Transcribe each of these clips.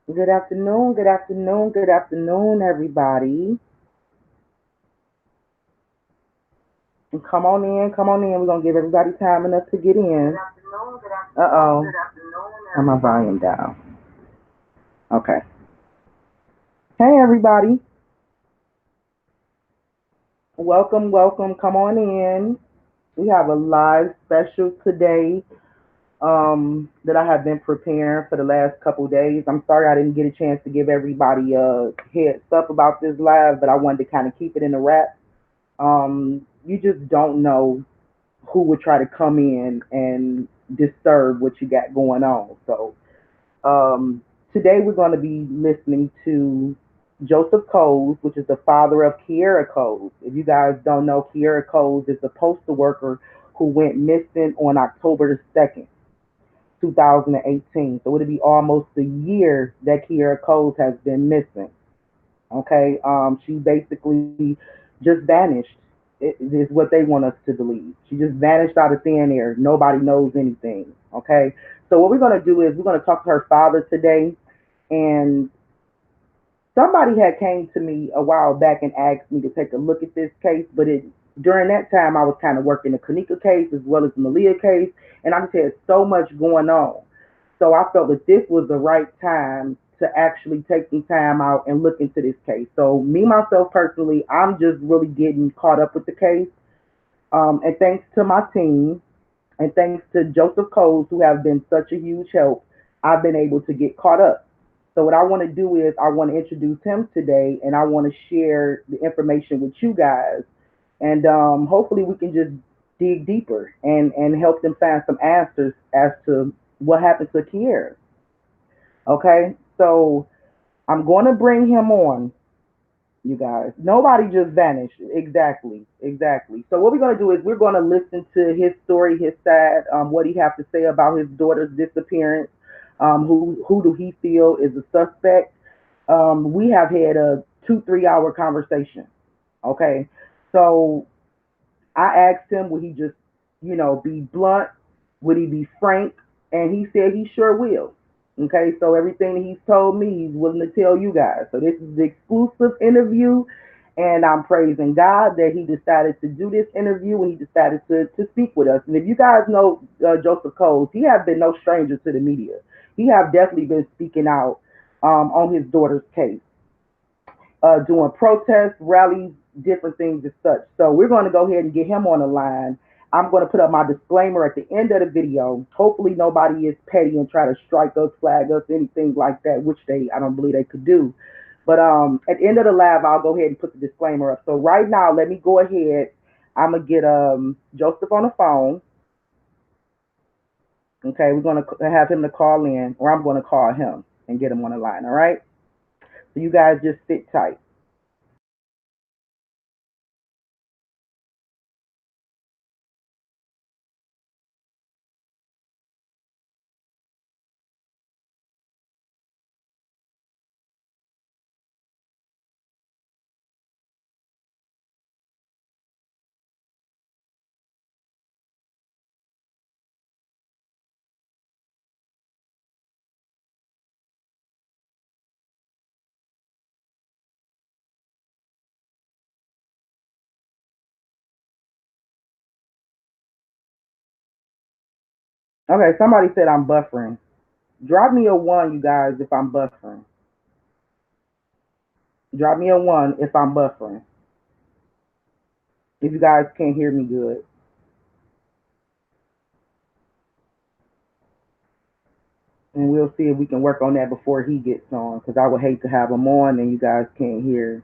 Good afternoon, everybody. And come on in. We're gonna give everybody time enough to get in. Uh oh, turn my volume down. Okay. Hey, everybody. Welcome, welcome. Come on in. We have a live special today that I have been preparing for the last couple days. I'm sorry I didn't get a chance to give everybody a heads up about this live, but I wanted to kind of keep it in the wrap. You just don't know who would try to come in and disturb what you got going on. So today we're going to be listening to Joseph Coles, which is the father of Kierra Coles. If you guys don't know, Kierra Coles is a postal worker who went missing on October the 2nd, 2018. So it'll be almost a year that Kierra Coles has been missing. Okay, she basically just vanished. It is what they want us to believe. She just vanished out of thin air. Nobody knows anything. Okay, so what we're gonna do is we're gonna talk to her father today, and somebody had came to me a while back and asked me to take a look at this case, but it during that time I was kind of working the Kanika case as well as the Malia case, and I just had so much going on. So I felt that this was the right time to actually take some time out and look into this case. So me myself personally, I'm just really getting caught up with the case. And thanks to my team and thanks to Joseph Coles, who have been such a huge help, I've been able to get caught up. So what I want to do is I want to introduce him today, and I want to share the information with you guys, and hopefully we can just dig deeper and help them find some answers as to what happened to Kierra. Okay, so I'm going to bring him on, you guys. Nobody just vanished. Exactly, exactly. So what we're going to do is we're going to listen to his story, his side, what he have to say about his daughter's disappearance. Who do he feel is a suspect? We have had a 2 3 hour conversation. Okay, so I asked him, would he just, be blunt? Would he be frank? And he said he sure will. Okay, so everything that he's told me, he's willing to tell you guys. So this is the exclusive interview, and I'm praising God that he decided to do this interview and he decided to speak with us. And if you guys know Joseph Coles, he has been no stranger to the media. He have definitely been speaking out on his daughter's case, doing protests, rallies, different things as such. So we're going to go ahead and get him on the line. I'm going to put up my disclaimer at the end of the video. Hopefully nobody is petty and try to strike us, flag us, anything like that, which I don't believe they could do. But at the end of the live, I'll go ahead and put the disclaimer up. So right now, let me go ahead. I'm gonna get Joseph on the phone. Okay, we're gonna have him to call in, or I'm gonna call him and get him on the line. All right. So you guys just sit tight. Okay, somebody said I'm buffering. Drop me a one, you guys, if I'm buffering. Drop me a one if I'm buffering. If you guys can't hear me good. And we'll see if we can work on that before he gets on. Because I would hate to have him on and you guys can't hear.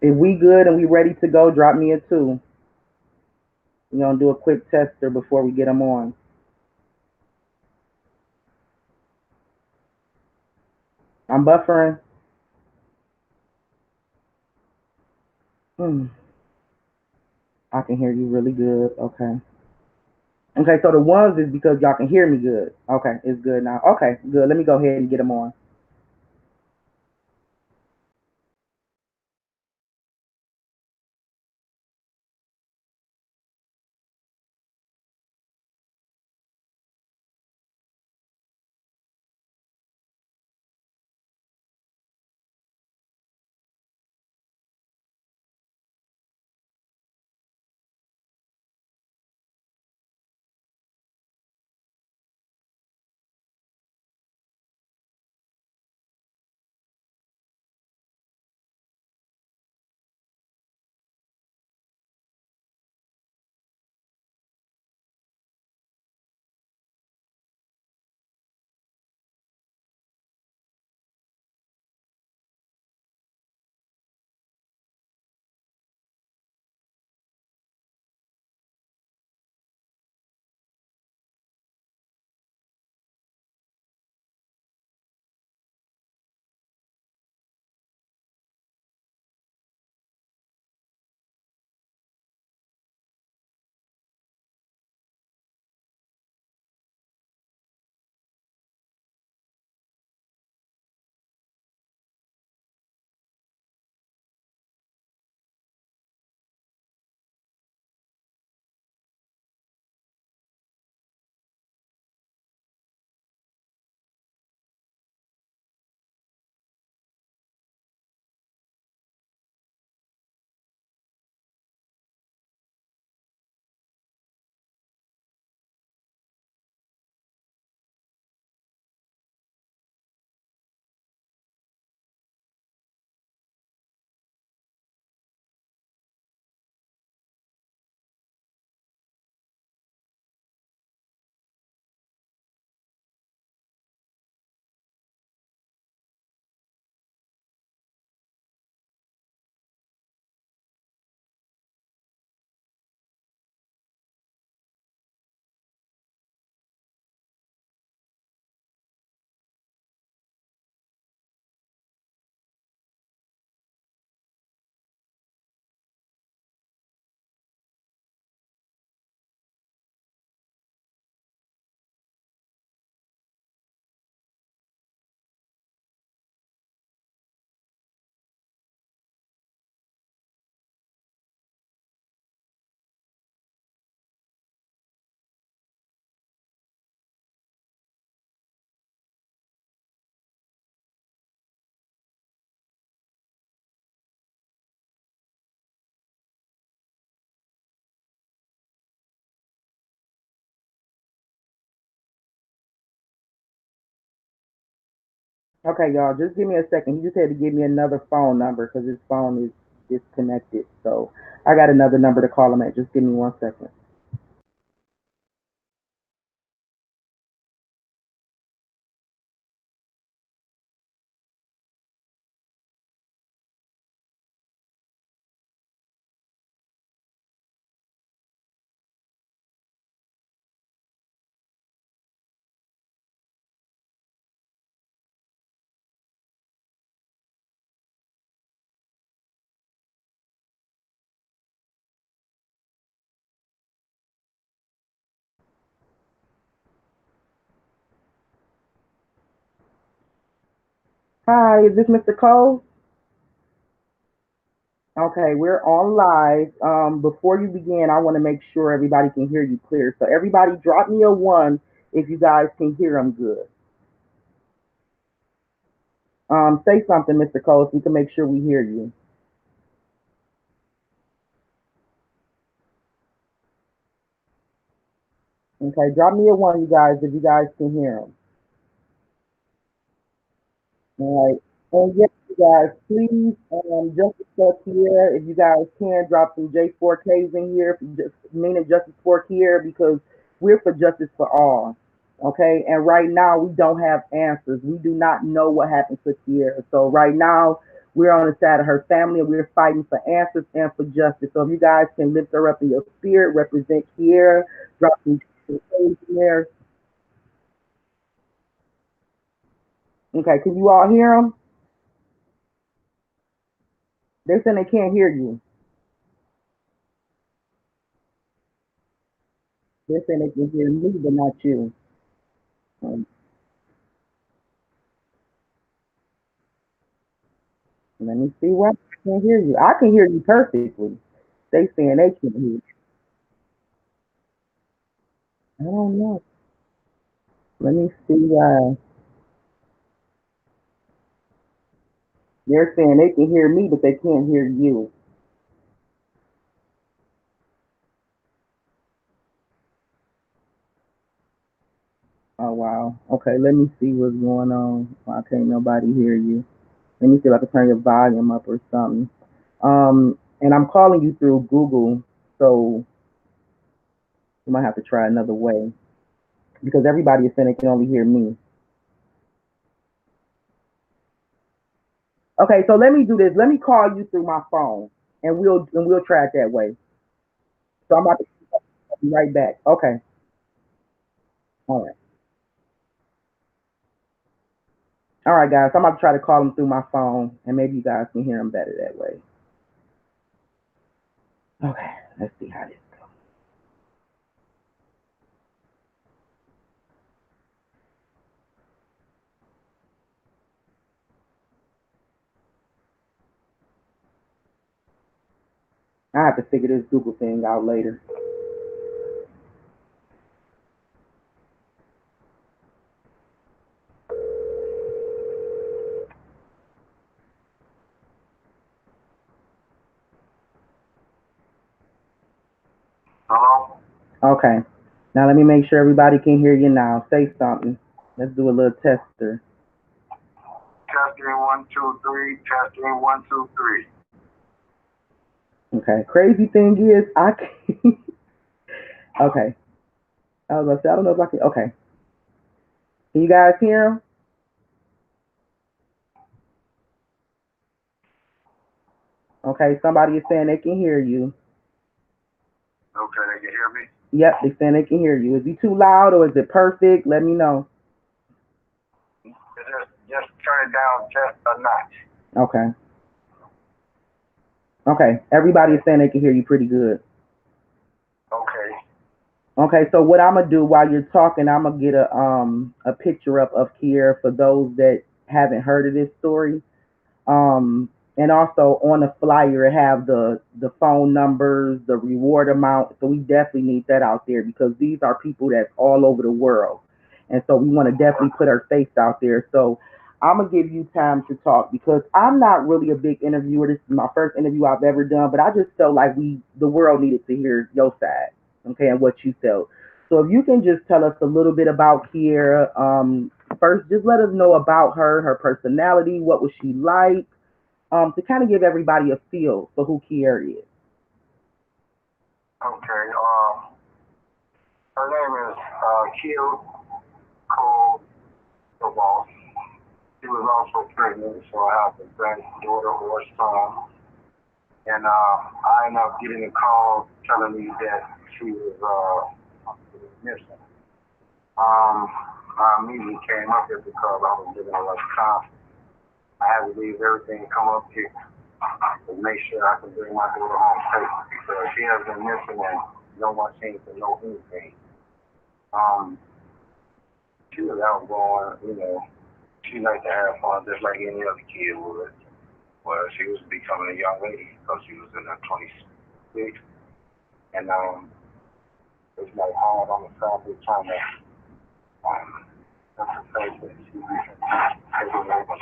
If we good and we ready to go, drop me a two. We're going to do a quick tester before we get him on. I'm buffering. Hmm. I can hear you really good. Okay. Okay, so the ones is because y'all can hear me good. Okay, it's good now. Okay, good. Let me go ahead and get him on. Okay, y'all, just give me a second. He just had to give me another phone number because his phone is disconnected. So I got another number to call him at. Just give me 1 second. Hi, is this Mr. Cole? Okay, we're on live. Before you begin, I want to make sure everybody can hear you clear. So everybody, drop me a one if you guys can hear them good. Say something, Mr. Cole, so we can make sure we hear you. Okay, drop me a one, you guys, if you guys can hear them. All right. And yes, you guys, please, Justice for Kierra, if you guys can drop some J4Ks in here, just meaning justice for Kierra, because we're for justice for all. Okay. And right now, we don't have answers. We do not know what happened to Kierra. So right now, we're on the side of her family and we're fighting for answers and for justice. So if you guys can lift her up in your spirit, represent Kierra, drop some J4Ks in there. Okay. Can you all hear them? They're saying they can't hear you. They're saying they can hear me, but not you. Um, Let me see why I can't hear you. I can hear you perfectly. They saying they can't hear you. I don't know. Let me see why. They're saying they can hear me, but they can't hear you. Oh wow. Okay, let me see what's going on. Why can't nobody hear you? Let me see if I can turn your volume up or something. And I'm calling you through Google, so you might have to try another way because everybody is saying they can only hear me. Okay, so let me do this. Let me call you through my phone, and we'll try it that way. So I'm about to be right back. Okay. All right. All right, guys. So I'm about to try to call him through my phone, and maybe you guys can hear him better that way. Okay. Let's see how this goes. I have to figure this Google thing out later. Hello? Okay. Now let me make sure everybody can hear you now. Say something. Let's do a little tester. Testing 1 2 3. Testing 1 2 3. Okay. Crazy thing is, I can't. Okay. I was gonna say I don't know if I can. Okay. Can you guys hear him? Okay. Somebody is saying they can hear you. Okay, they can hear me. Yep, they saying they can hear you. Is he too loud or is it perfect? Let me know. Just turn it down just a notch. Okay. Okay. Everybody is saying they can hear you pretty good. Okay. Okay, so what I'm gonna do while you're talking, I'm gonna get a picture up of Kier for those that haven't heard of this story. Um, and also on the flyer it have the phone numbers, the reward amount. So we definitely need that out there because these are people that's all over the world, and so we want to definitely put our face out there. So I'm gonna give you time to talk because I'm not really a big interviewer. This is my first interview I've ever done, but I just felt like the world needed to hear your side, okay, and what you felt. So if you can just tell us a little bit about Kiera, first, just let us know about her, her personality, what was she like, to kind of give everybody a feel for who Kierra is. Okay. Her name is Kierra Coles. She was also pregnant, so I have a granddaughter or a son. And I ended up getting a call telling me that she was missing. I immediately came up here because I was living in Wisconsin. I had to leave everything and come up here to make sure I could bring my daughter home safe because she has been missing and no one seems to know anything. Um, she was outgoing, she liked to have fun just like any other kid would. Well, she was becoming a young lady because she was in her 26. And it's like hard on the family trying to that's the face that she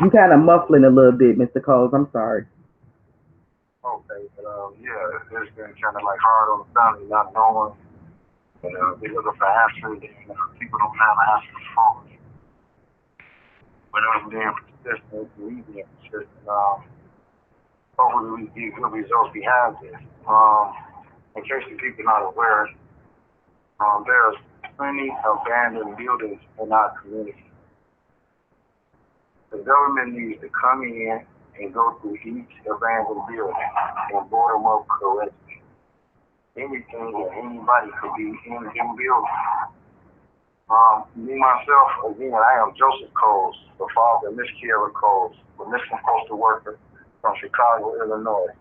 You kind of muffling a little bit, Mr. Coles. I'm sorry. okay, but yeah, it's been kind of like hard on the family not knowing. And they looking for answers and people don't have answers for it. But us being persistent, we being persistent, hopefully we get good results behind this. In case the people not aware, there's plenty of abandoned buildings in our community. The government needs to come in and go through each abandoned building and board them up correctly. Anything or anybody could be in them buildings. Me myself, again, I am Joseph Coles, the father of Miss Kierra Coles, the missing postal worker from Chicago, Illinois.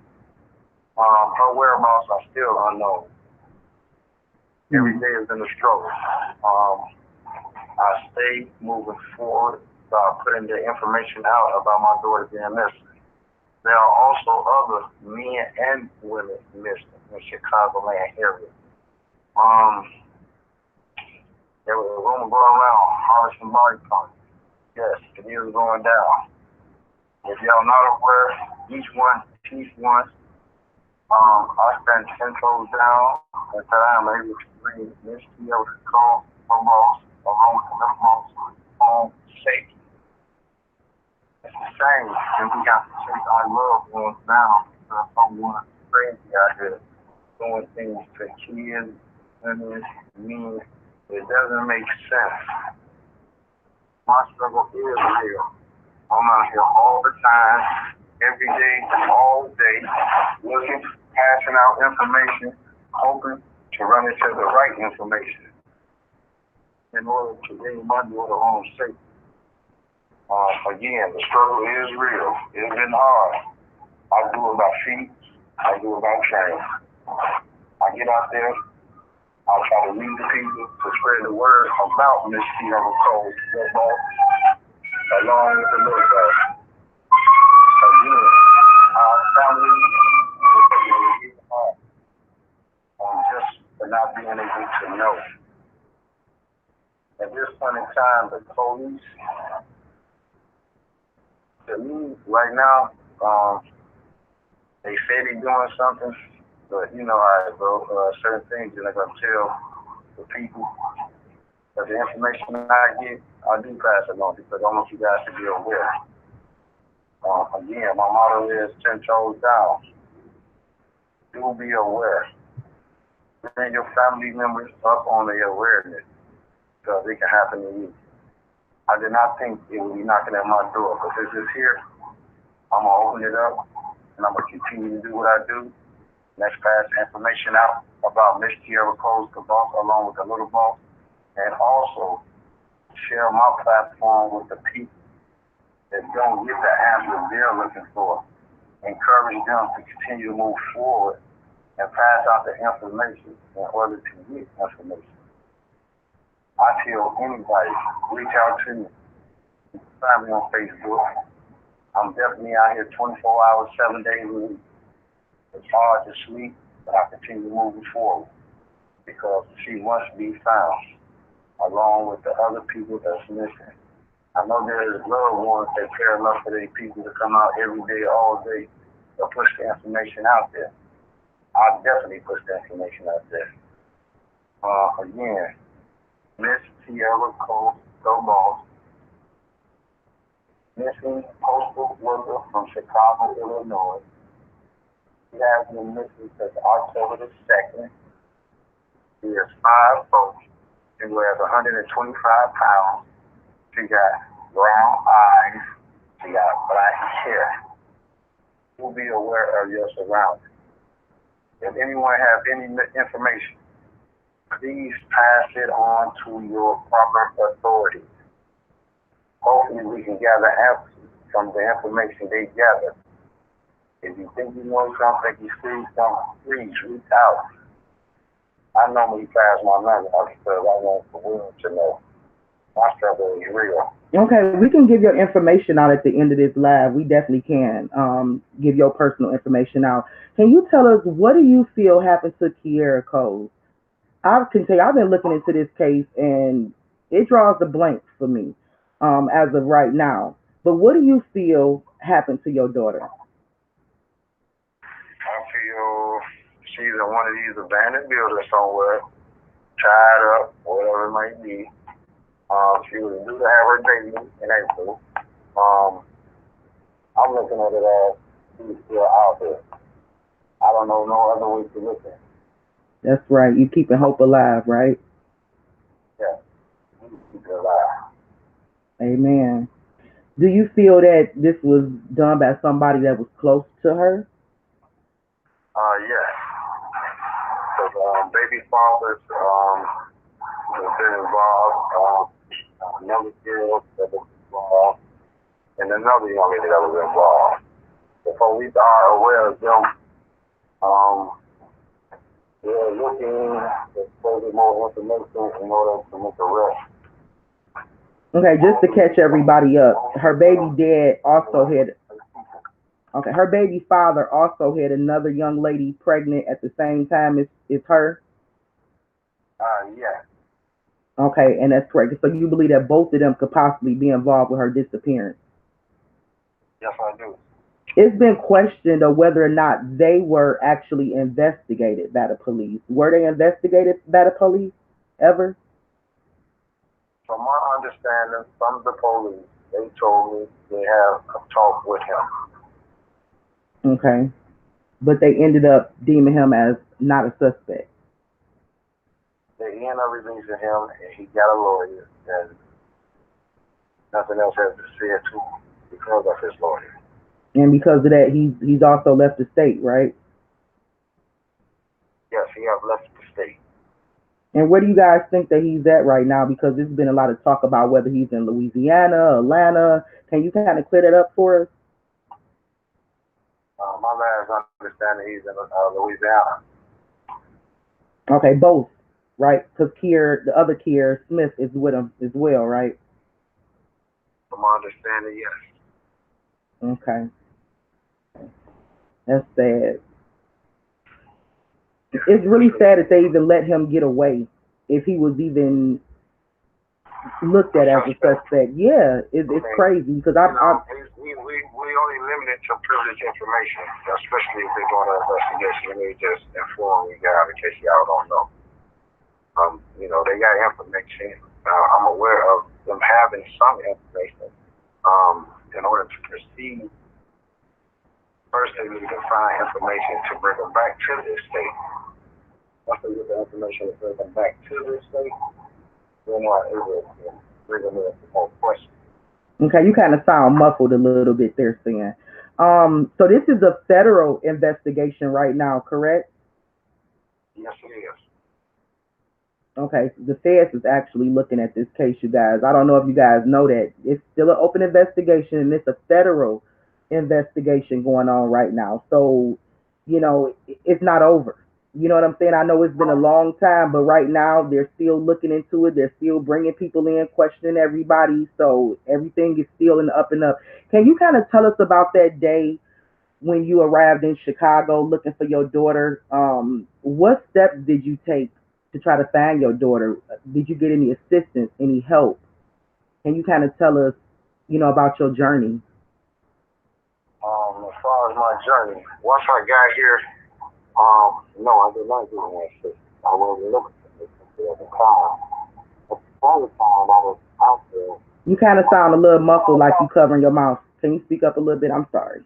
Her whereabouts are still unknown. Every day has been a struggle. I stay moving forward by putting the information out about my daughter being missing. There are also other men and women missing in the Chicagoland area. There was a rumor going around, Harrison Body Park. Yes, it is going down. If y'all not aware, each one teach one. I stand 10 toes down until I am able to bring Miss Kierra Coles, her boss, along with the little boss, home safety. It's the same, and we got to chase our loved ones down because someone crazy out here doing things to kids, women, men. It doesn't make sense. My struggle is real. I'm out here all the time, every day, all day, looking, passing out information, hoping to run into the right information in order to bring my daughter home safe. Again, the struggle is real. It's been hard. I do it by feet. I do it by train. I get out there. I try to lead the people to spread the word about Miss Kierra Coles, the boss, along with the little guy. Again, our family is getting hard just for not being able to know. At this point in time, the police, to me, right now, they say they're doing something, but you know how it goes. Certain things you're not going to tell the people. But the information I get, I do pass it on because I want you guys to be aware. Again, my motto is 10 toes down. Do be aware. Bring your family members up on their awareness because it can happen to you. I did not think it would be knocking at my door, but this is here. I'm going to open it up and I'm going to continue to do what I do. Let's pass information out about Miss Kierra Coles, the boss, along with the little boss, and also share my platform with the people that don't get the answers they're looking for. Encourage them to continue to move forward and pass out the information in order to get information. I tell anybody, reach out to me. Find me on Facebook. I'm definitely out here 24 hours, 7 days a week. It's hard to sleep, but I continue moving forward because she must be found along with the other people that's missing. I know there's loved ones that care enough for their people to come out every day, all day, to push the information out there. I definitely push the information out there. Again, Miss Kierra Coles, the boss, missing postal worker from Chicago, Illinois. He has been missing since October the 2nd. He is 5'4". He weighs 125 pounds. She got brown eyes. She got black hair. You'll be aware of your surroundings. If anyone has any information, please pass it on to your proper authorities. Hopefully we can gather answers from the information they gather. If you think you know something, you see something, please reach out. I normally pass my number because I want the world to know my struggle is real. Okay, we can give your information out at the end of this live. We definitely can give your personal information out. Can you tell us what do you feel happened to Kierra Coles? I can tell you, I've been looking into this case and it draws a blank for me as of right now. But what do you feel happened to your daughter? I feel she's in one of these abandoned buildings somewhere, tied up, whatever it might be. She was due to have her baby in April. Um, I'm looking at it as she's still out there. I don't know no other way to look at it. That's right. You keeping hope alive, right? Yeah, she's alive. Amen. Do you feel that this was done by somebody that was close to her? Yes. Because baby fathers have been involved. Another girl that was involved, and another young lady that was involved. The police are aware of them. Um, they're looking for more information in order to make arrests. Okay, just to catch everybody up, her baby dad also had. Okay, her baby father also had another young lady pregnant at the same time as her. Yeah. Okay, and that's correct. So you believe that both of them could possibly be involved with her disappearance? Yes, I do. It's been questioned of whether or not they were actually investigated by the police. Were they investigated by the police ever? From my understanding, from the police, they told me they have a talk with him. Okay, but they ended up deeming him as not a suspect. They end up releasing him, and he got a lawyer, and nothing else has been said to him because of his lawyer. And because of that, he's also left the state, right? Yes, he has left the state. And where do you guys think that he's at right now? Because there's been a lot of talk about whether he's in Louisiana, Atlanta. Can you kind of clear that up for us? My last understanding, he's in Louisiana. Okay, both, right? Because the other Kier Smith is with him as well, right? From my understanding, yes. Okay, that's sad. It's really sad that they even let him get away if he was even looked A at as a suspect. suspect. Yeah, it's Okay. crazy because You know, we only limited to privileged information, especially if they're doing an investigation. Let me just inform you guys in case y'all don't know. They got information. I'm aware of them having some information. In order to proceed, first they need to find information to bring them back to this state. Once they get the information to bring them back to this state, they're not able to bring them in for more questions. okay. You kind of sound muffled a little bit there, Stan. So this is a federal investigation right now, correct? Yes, it is. Okay, so the feds is actually looking at this case, you guys. I don't know if you guys know that. It's still an open investigation and it's a federal investigation going on right now. So, it's not over. You know what I'm saying? I know it's been a long time, but right now they're still looking into it. They're still bringing people in, questioning everybody. So everything is still in the up and up. Can you kind of tell us about that day when you arrived in Chicago looking for your daughter? What steps did you take to try to find your daughter? Did you get any assistance, any help? Can you kind of tell us, about your journey? As far as my journey, once I got here, no, I did not do any shit. I wasn't looking for this at the time. At the same time, I was out there. You kind of sound a little muffled, like you covering your mouth. Can you speak up a little bit? I'm sorry.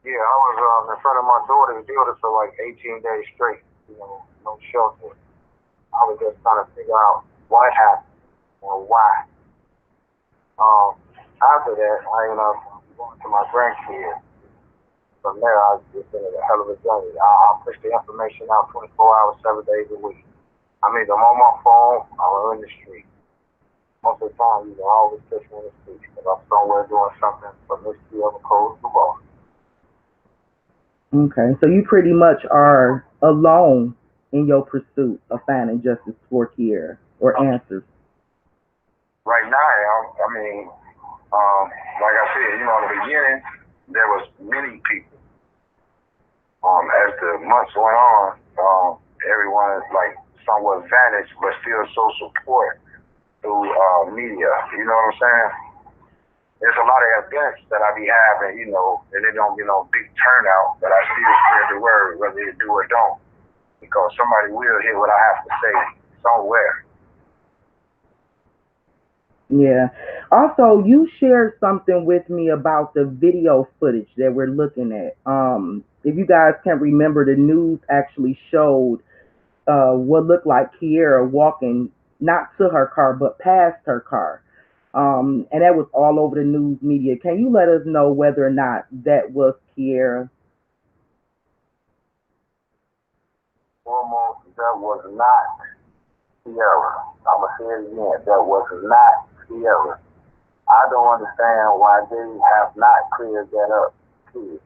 Yeah, I was in front of my daughter's building for like 18 days straight. No shelter. I was just trying to figure out what happened or why. Um, After that, I ended up going to my grandkids. From there, it's been a hell of a journey. I push the information out 24 hours, 7 days a week. I mean, I'm on my phone, I'm in the street. Most of the time, you can always catch me in the street because I'm somewhere doing something from this Kierra Coles to Boston. Okay, so you pretty much are alone in your pursuit of finding justice for Kiera or answers. Right now, I mean, um, like I said, in the beginning, there was many people. As the months went on, everyone like somewhat vanished, but still show support through media. You know what I'm saying? There's a lot of events that I be having, and they don't, big turnout, but I still spread the word, whether you do or don't, because somebody will hear what I have to say somewhere. Yeah. Also, you shared something with me about the video footage that we're looking at. If you guys can remember, the news actually showed what looked like Kiera walking not to her car, but past her car. And that was all over the news media. Can you let us know whether or not that was Kiera? Foremost, that was not Sierra. I'm gonna say it again. That was not Sierra. I don't understand why they have not cleared that up. Too.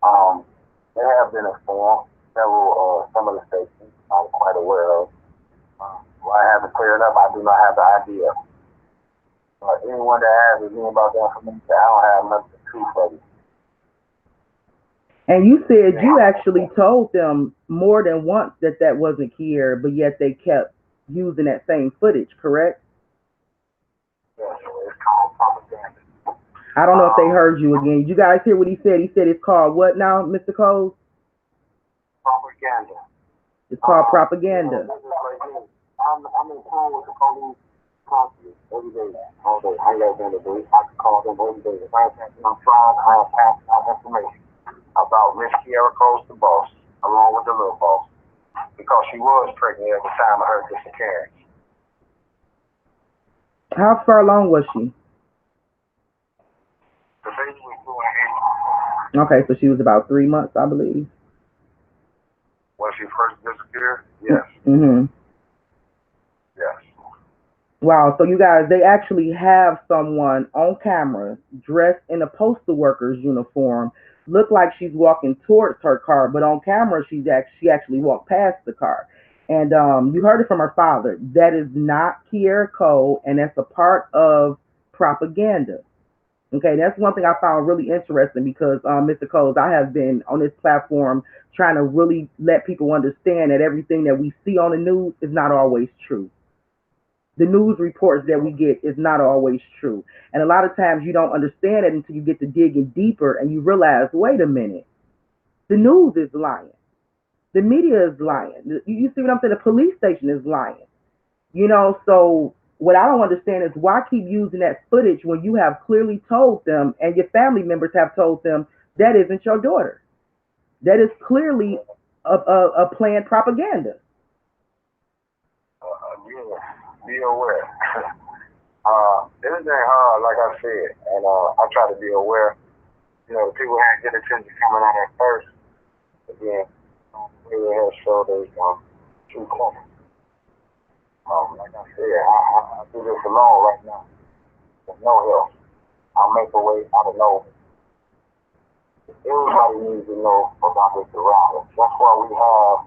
Um, they have been informed. Several, some of the stations I'm quite aware of. Why I haven't cleared up, I do not have the idea. Anyone that has anything about that information, I don't have nothing to for you. And you said you actually told them more than once that that wasn't Kiera, but yet they kept using that same footage, correct? Yeah, so it's called propaganda. I don't know if they Um, heard you again. Did you guys hear what he said? He said it's called what now, Mr. Cole? Propaganda. It's called This propaganda. is like me. I'm in tune with the police constantly every day, all day. I ain't got nothing to do. I can call them every day. If I ain't passing on phone, I am passing out information about Miss Kierra Coles, the boss, along with the little boss, because she was pregnant at the time of her disappearance. How far along was she? The baby was due in April Okay, so she was about 3 months, I believe. when she first disappeared. Yes, Mm-hmm. yes. Wow, so you guys, they actually have someone on camera dressed in a postal worker's uniform. Look like she's walking towards her car, but on camera she actually walked past the car. And you heard it from her father. That is not Kierra Cole, and that's a part of propaganda. Okay, that's one thing I found really interesting because, Mr. Coles, I have been on this platform trying to really let people understand that everything that we see on the news is not always true. The news reports that we get is not always true. And a lot of times you don't understand it until you get to digging deeper and you realize, wait a minute, the news is lying. The media is lying. You see what I'm saying? The police station is lying. So what I don't understand is why keep using that footage when you have clearly told them and your family members have told them that isn't your daughter. That is clearly a planned propaganda. Yeah, be aware. Everything hard, like I said, and I try to be aware. The people had good attention coming on at first. Again, we have showed us true color. Like I said, I do this alone right now. With no help. I'll make a way. I don't know. Everybody needs to know about this around us. That's why we have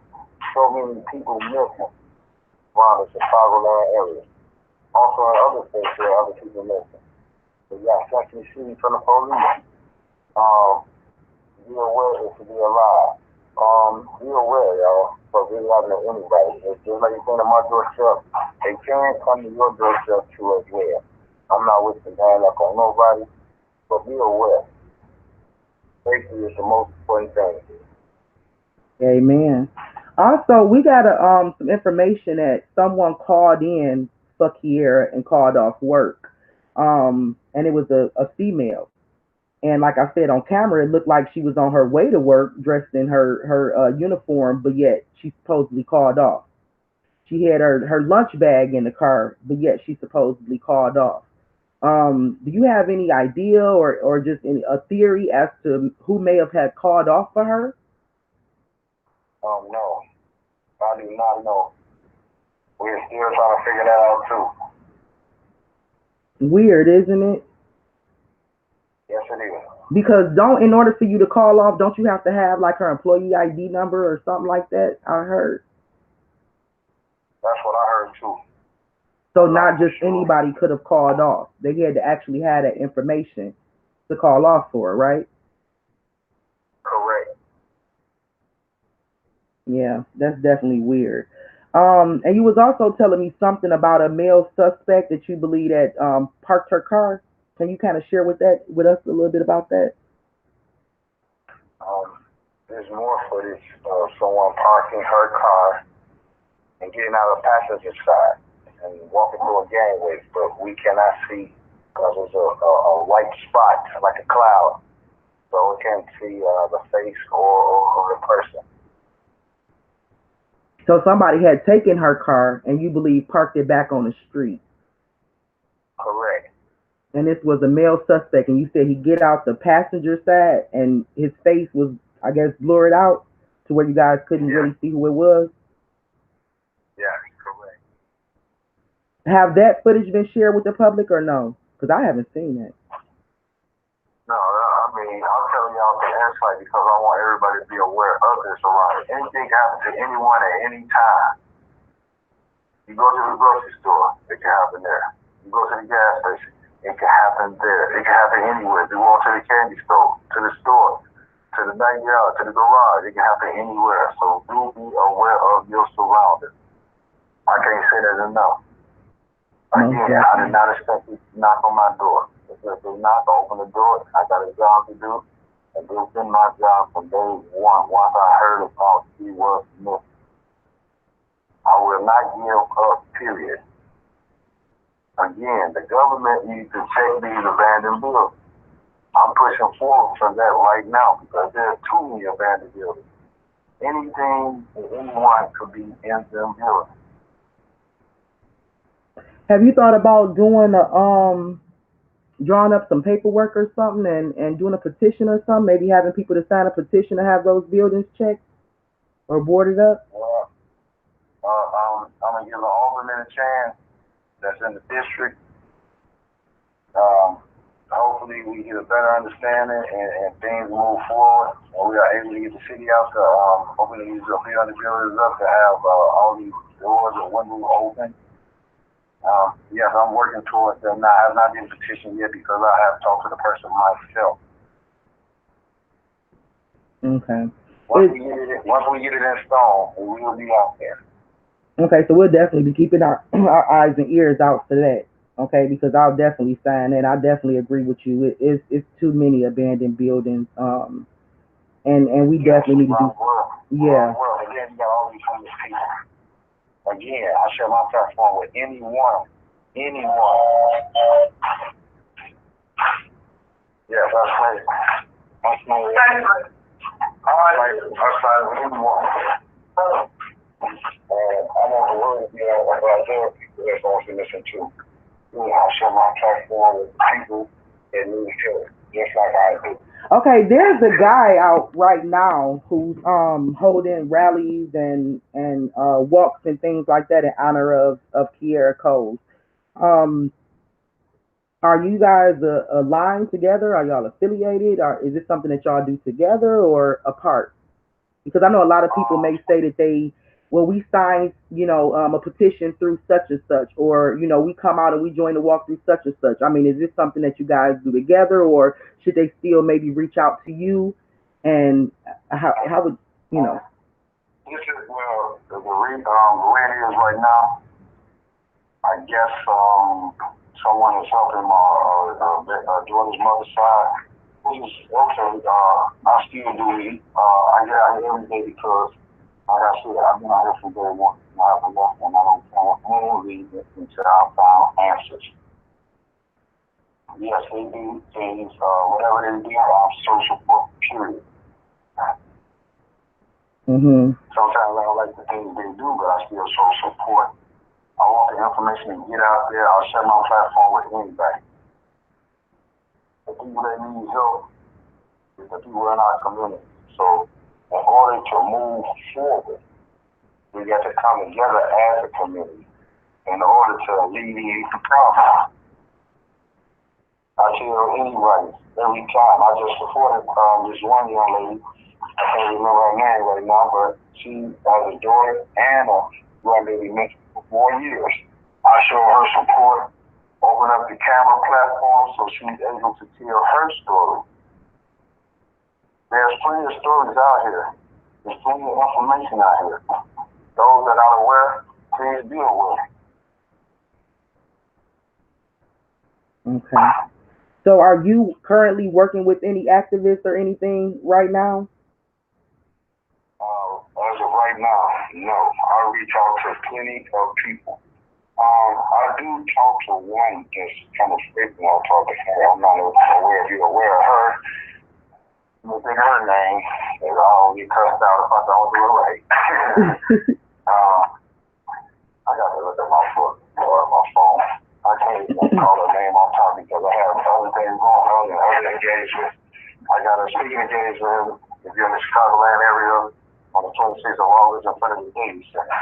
so many people missing around the Chicagoland area. Also in other states where other people missing. We got Section C from the police. Um, be aware is to be alive. Be aware, y'all. So really happening to anybody. If just like you came to my doorstep, they can come to your doorstep too as well. I'm not wishing bad luck on nobody, but be aware. Safety is the most important thing. Amen. Also, we got some information that someone called in. for Kierra and called off work. And it was a female. And like I said, on camera, it looked like she was on her way to work, dressed in her uniform, but yet she supposedly called off. She had her lunch bag in the car, but yet she supposedly called off. Do you have any idea or just a theory as to who may have had called off for her? No, I do not know. We're still trying to figure that out too. Weird, isn't it? Yes, it is. Because don't in order for you to call off, don't you have to have like her employee ID number or something like that? I heard. That's what I heard too. So I'm not not for just sure. anybody could have called off. They had to actually have that information to call off for, right? Correct. Yeah, that's definitely weird. And you was also telling me something about a male suspect that you believe that parked her car. Can you kind of share with us a little bit about that? Um, there's more footage of someone parking her car and getting out of the passenger side and walking through a gangway, but we cannot see because there's a white spot like a cloud, so we can't see the face or the person. So somebody had taken her car and you believe parked it back on the street. Correct. And this was a male suspect, and you said he get out the passenger side and his face was, I guess, blurred out to where you guys couldn't Yeah. really see who it was. Yeah. Correct. Have that footage been shared with the public or no? Because I haven't seen that. No, I mean, I'm telling y'all the insight because I want everybody to be aware of this around it. Anything can happen to anyone at any time. You go to the grocery store, it can happen there. You go to the gas station, it can happen there. It can happen anywhere. You walk to the candy store, to the backyard, to the garage, it can happen anywhere. So do be aware of your surroundings. I can't say that enough. Most Again, I did definitely. not expect you to knock on my door. If they knock, I open the door. I got a job to do. And it's been my job from day one. Once I heard about she was missing, I will not give up, period. Again, the government needs to check these abandoned buildings. I'm pushing forward for that right now because there's too many abandoned buildings. Anything and anyone could be in them buildings. Have you thought about doing a drawing up some paperwork or something and doing a petition or something? Maybe having people to sign a petition to have those buildings checked or boarded up? Well, I'm going to give the alderman a chance that's in the district. Um, Hopefully we get a better understanding and things move forward and we are able to get the city out to hopefully these 300 buildings up to have all these doors and windows open. Yes, I'm working towards that. I have not been petitioned yet because I have talked to the person myself. Okay. Once we get it in stone, we will be out there. Okay, so we'll definitely be keeping our eyes and ears out for that. Okay, because I'll definitely sign that. I definitely agree with you. It's too many abandoned buildings. And we Yes, definitely need to around do. the world. Around Yeah. the world. Again, you got all these homeless people. Again, I share my platform with anyone. Anyone. Yes, I say. I say. I say with anyone. And I want the world to be like there are people that's going to listen to. I share my platform with people that need help, just like I do. Okay, there's a guy out right now who's holding rallies and walks and things like that in honor of Kierra Coles. Um, are you guys aligned together? Are y'all affiliated? Or is this something that y'all do together or apart? Because I know a lot of people Um, may say that well, we signed, a petition through such and such, or we come out and we join the walk through such and such. I mean, is this something that you guys do together, or should they still maybe reach out to you? And how would you know? this is the way it is right now. I guess someone is helping my daughter's mother's side. Which is okay. I still do it. I get out here every day because, like I said, I've been out here from day one. I have enough, and I don't leave until I found answers. Yes, they do things, whatever they do, I'm social support, period. Mhm. Sometimes I don't like the things they do, but I still show support. I want the information to get out there. I'll share my platform with anybody. The people that need help is the people in our community. So in order to move forward, we got to come together as a community in order to alleviate the problem. I tell anybody every time. I just supported this one young lady. I can't remember her name right now, but she has a daughter and a grandbaby mentor for 4 years. I show her support, open up the camera platform so she's able to tell her story. There's plenty of stories out here. There's plenty of information out here. Those that are aware, please be aware. Okay. So, are you currently working with any activists or anything right now? As of right now, no. I reach out to plenty of people. I do talk to one that's kind of frequent. I'll talk to her. I'm not aware if you're aware of her. You think of her name, and I'll get cussed out if I don't do it right. uh, I got to look at my book or my phone. I can't even call her name on top because I have other things going on and other engagements. I got a speaking engagement if you're in the Chicagoland area on the 26th of August in front of the Daily Center.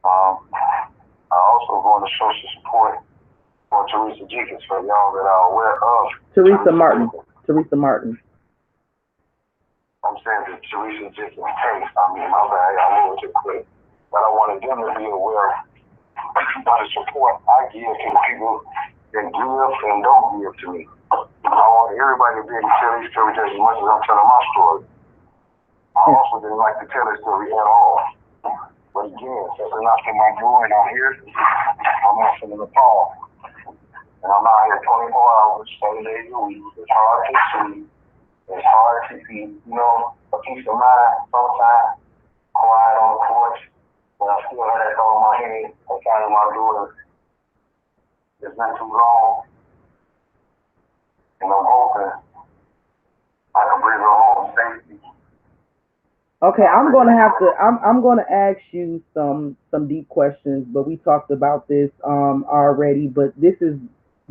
I also go into social support for Teresa Jenkins for y'all that are aware of Teresa Martin. Teresa Martin. I'm saying that Teresa Jenkins case. I mean, my bad, I moved too quick. But I wanted them to be aware of the support I give to the people that give and don't give to me. I want everybody to be able to tell these stories just as much as I'm telling my story. I also didn't like to tell this story at all. But again, since it's not for my doing, I'm here. I'm asking the Nepal. And I'm out here 24 hours, 7 days a week. It's hard to sleep. It's hard to be, a peace of mind sometimes. Quiet on the porch. But I still have that thought in my head. I'm finding my daughter. It's not too long. And I'm hoping I can bring her home safely. Okay, I'm gonna ask you some deep questions, but we talked about this already. But this is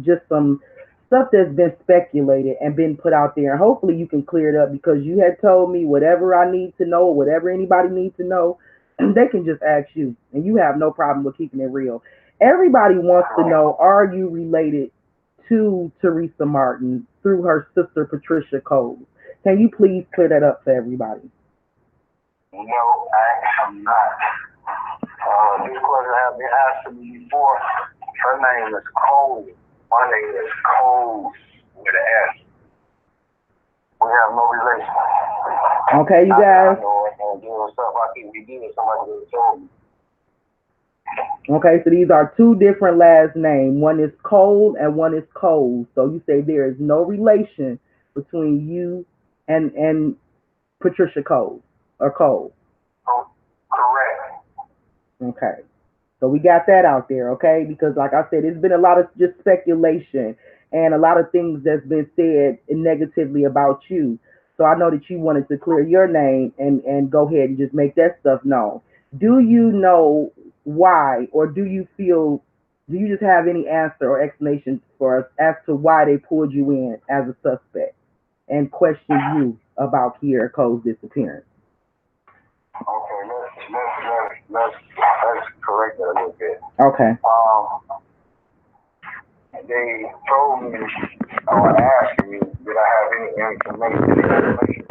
just some stuff that's been speculated and been put out there, and hopefully you can clear it up because you had told me whatever I need to know, whatever anybody needs to know, they can just ask you, and you have no problem with keeping it real. Everybody wants to know: are you related to Teresa Martin through her sister Patricia Coles? Can you please clear that up for everybody? No, I am not. This question has been asked to me before. Her name is Coles. My name is Coles with an S. We have no relation. Okay, you guys. I know it and doing stuff I think we did. Somebody would have told me. Okay, so these are two different last names. One is Cole and one is Coles. So you say there is no relation between you and Patricia Coles or Cole. Oh, correct. Okay. So we got that out there, okay? Because like I said, it's been a lot of just speculation and a lot of things that's been said negatively about you. So I know that you wanted to clear your name and go ahead and just make that stuff known. Do you know why, or do you just have any answer or explanation for us as to why they pulled you in as a suspect and questioned you about Kierra Coles' disappearance? Okay, let's correct that a little bit. Okay. They told me or asked me did I have any information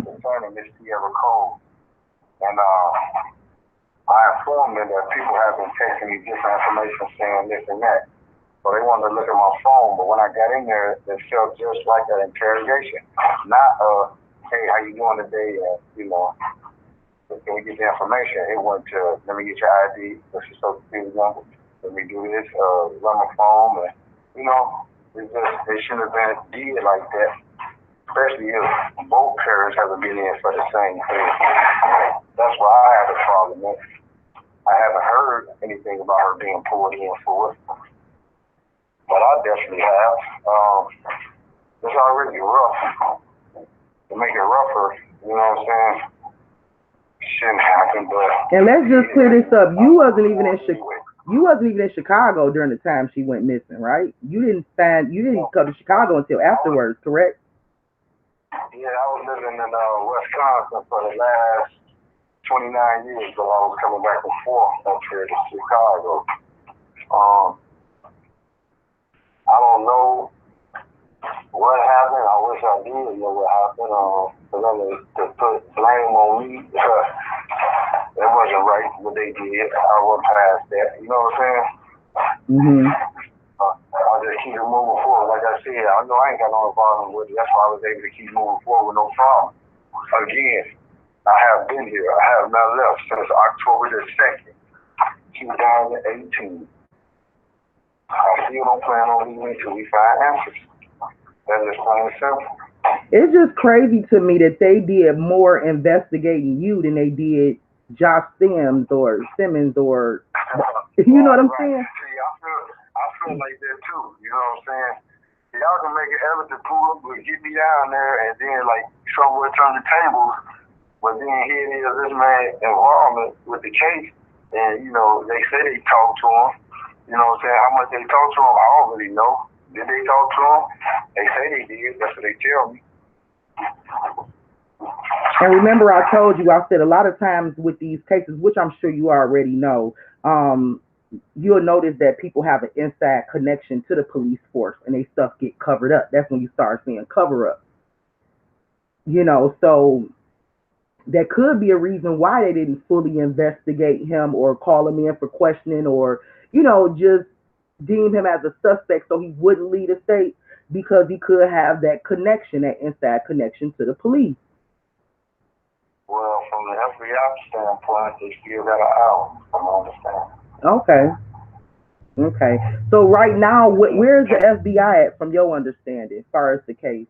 concerning Miss Kierra Coles, and I informed them that people have been texting me different information saying this and that. So they wanted to look at my phone, but when I got in there, it felt just like an interrogation. Not hey, how you doing today? Can we get the information? It went to, let me get your ID, what's your social security number, let me do this, run my phone, and, it shouldn't have been did like that, especially if both parents haven't been in for the same thing. That's why I have a problem with. I haven't heard anything about her being pulled in for it. but I definitely have. It's already rough. To make it rougher, you know what I'm saying? Shouldn't happen, but And let's just clear yeah, this up. anyway. You wasn't even in Chicago during the time she went missing, right? You didn't come to Chicago until I was, afterwards, correct? yeah, I was living in Wisconsin for the last 29 years, so I was coming back and forth up here to Chicago. Um, I don't know what happened. I wish I did know what happened. For them to put blame on me, it wasn't right what they did. I went past that. You know what I'm saying? Mhm. I'll just keep it moving forward. Like I said, I know I ain't got no problem with it. That's why I was able to keep moving forward with no problem. Again, I have been here. I have not left since October the 2nd, 2018. I still don't plan on leaving until we find answers. That's just plain and simple. It's just crazy to me that they did more investigating you than they did Josh Simmons or you know what Right, I'm right. saying? See, I feel like that too. You know what I'm saying? Y'all can make an effort to pull up, but get me down there, and then like somewhere turn the tables. But then here it is, this man involvement with the case, and they say they talked to him. You know what I'm saying? How much they talked to him, I don't really know. Did they talk to him? They say they did. That's what they tell me. And remember, I told you, I said a lot of times with these cases, which I'm sure you already know, you'll notice that people have an inside connection to the police force and they stuff get covered up. That's when you start seeing cover up. So that could be a reason why they didn't fully investigate him or call him in for questioning or, just deem him as a suspect so he wouldn't leave the state because he could have that connection, that inside connection to the police. Well, from the FBI standpoint, they still got an out, from what I understand. Okay. Okay. So right now, where's the FBI at from your understanding as far as the case?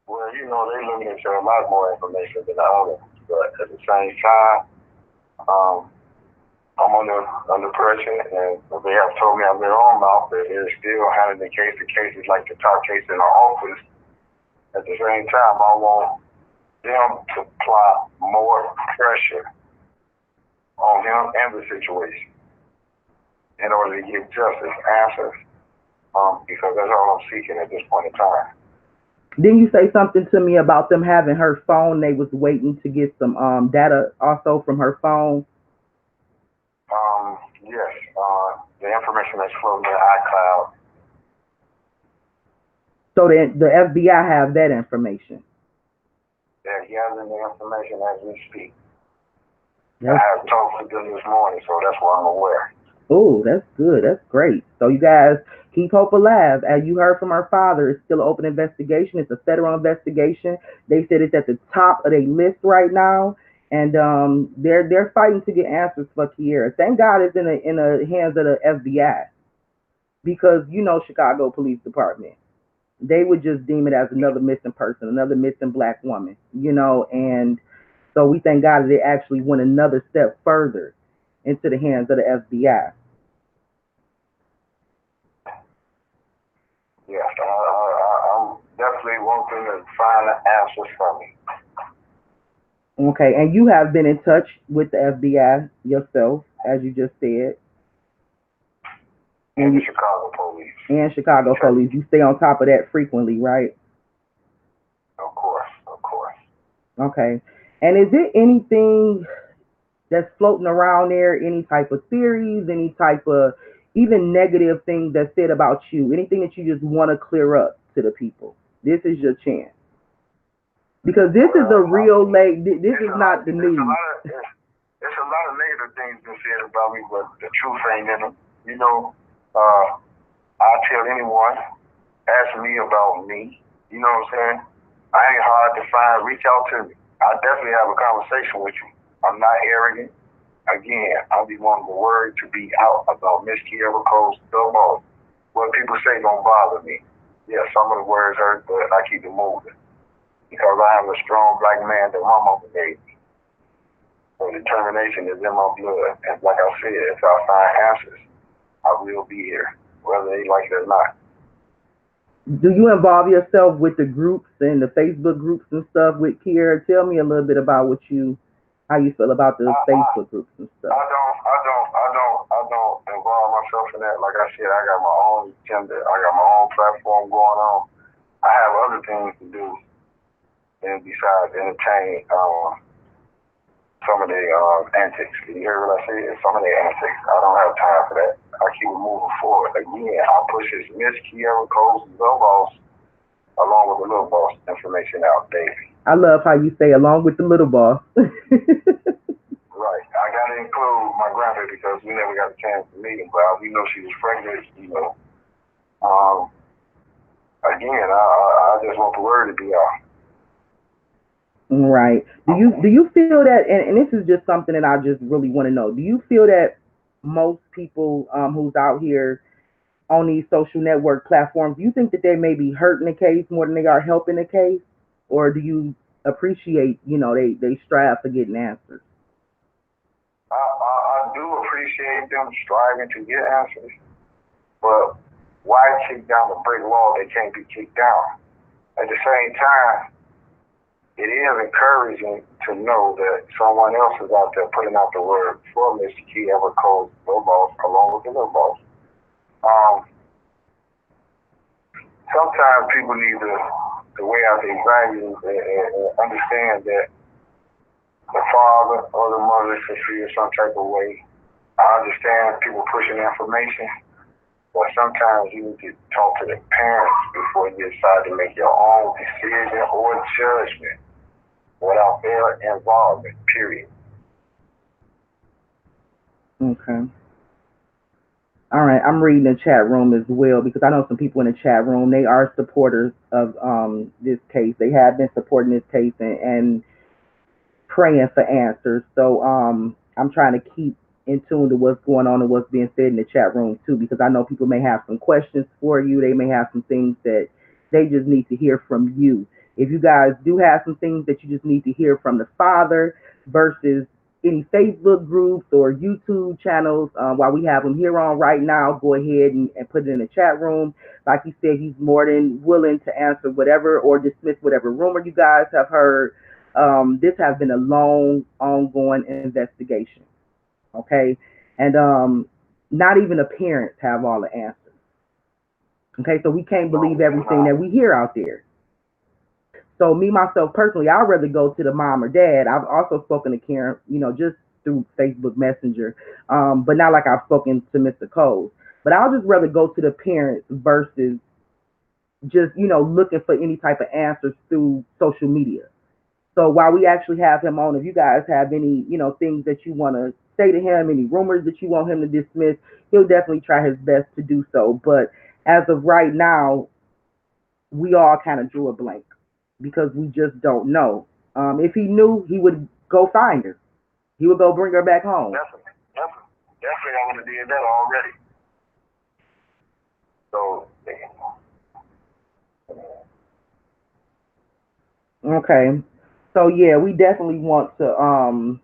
Well, they looking into a lot more information than the others, but at the same time, um, I'm under pressure, and they have told me out of their own mouth that they're still handling the case. The case is like the top case in our office. At the same time, I want them to apply more pressure on him and the situation in order to get justice answers, because that's all I'm seeking at this point in time. Didn't you say something to me about them having her phone? They was waiting to get some data also from her phone. Yes, the information that's floating in iCloud. So the FBI have that information. They're gathering the information as we speak. I That's have talked to them this morning, so that's why I'm aware. Oh, that's good. That's great. So you guys keep hope alive. As you heard from our father, it's still an open investigation. It's a federal investigation. They said it's at the top of their list right now, and they're fighting to get answers for Kierra. Thank God it's in the hands of the FBI because Chicago Police Department. They would just deem it as another missing person, another missing black woman, and so we thank God that they actually went another step further into the hands of the FBI. Yes, I'm definitely wanting to find the answers from me. Okay, and you have been in touch with the FBI yourself, as you just said, And and the Chicago police. and Chicago Sure. police. You stay on top of that frequently, right? Of course, of course. Okay. And is it anything that's floating around there? Any type of theories? Any type of even negative things that's said about you? Anything that you just want to clear up to the people? This is your chance because this is a Well, real late. This it's is a lot. not the It's a news. lot of. It's a lot of negative things been said about me, but the truth ain't in them. You know, I'll tell anyone. Ask me about me. You know what I'm saying? I ain't hard to find. Reach out to me. I definitely have a conversation with you. I'm not arrogant. Again, I'll be wanting the word to be out about Miss Kierra Coles double. What people say don't bother me. Yeah, some of the words hurt, but I keep it moving because I am a strong black man that my mama gave me. So determination is in my blood. And like I said, if I find answers, I will be here. whether they like it or not. Do you involve yourself with the groups and the Facebook groups and stuff with Kiera? Tell me a little bit about what you, how you feel about the Facebook groups and stuff. I don't involve myself in that. Like I said, I got my own agenda. I got my own platform going on. I have other things to do and besides entertain some of their antics. You hear what I say? Some of their antics. I don't have time for that. I keep moving forward. Again, I push this Miss Kierra Coles Little Boss along with the Little Boss information out daily. I love how you say along with the little boss. Right. I got to include my grandbaby because we never got a chance to meet him, but we know she was pregnant. Um, again, I just want the word to be out. Right. Do you feel that, and this is just something that I just really want to know. Do you feel that most people who's out here on these social network platforms, do you think that they may be hurting the case more than they are helping the case? Or do you appreciate, they strive for getting answers? I do appreciate them striving to get answers, but why kick down the brick wall that can't be kicked down? At the same time, it is encouraging to know that someone else is out there putting out the word for Mr. Kierra Coles, Little Boss, along with the Little Boss. Um, Sometimes people need to weigh out their values and understand that the father or the mother should feel some type of way. I understand people pushing information, but sometimes you need to talk to the parents before you decide to make your own decision or judgment without their involvement, period. Okay. All right, I'm reading the chat room as well because I know some people in the chat room. They are supporters of this case. They have been supporting this case and praying for answers. So I'm trying to keep in tune to what's going on and what's being said in the chat room too, because I know people may have some questions for you. They may have some things that they just need to hear from you. If you guys do have some things that you just need to hear from the father versus any Facebook groups or YouTube channels, while we have them here on right now, go ahead and put it in the chat room. Like he said, he's more than willing to answer whatever or dismiss whatever rumor you guys have heard. This has been a long, ongoing investigation. Okay, and not even the parents have all the answers. Okay, so we can't believe No, we do everything that not. we hear out there. So me myself personally, I'd rather go to the mom or dad. I've also spoken to Karen, just through Facebook Messenger, but not like I've spoken to Mr. Cole. But I'll just rather go to the parents versus just looking for any type of answers through social media. So while we actually have him on, if you guys have any, things that you want to say to him, any rumors that you want him to dismiss, he'll definitely try his best to do so. But as of right now, we all kind of drew a blank because we just don't know. If he knew, he would go find her. He would go bring her back home. Definitely, definitely, definitely. I would have did that already. So, Okay. So yeah, we definitely want to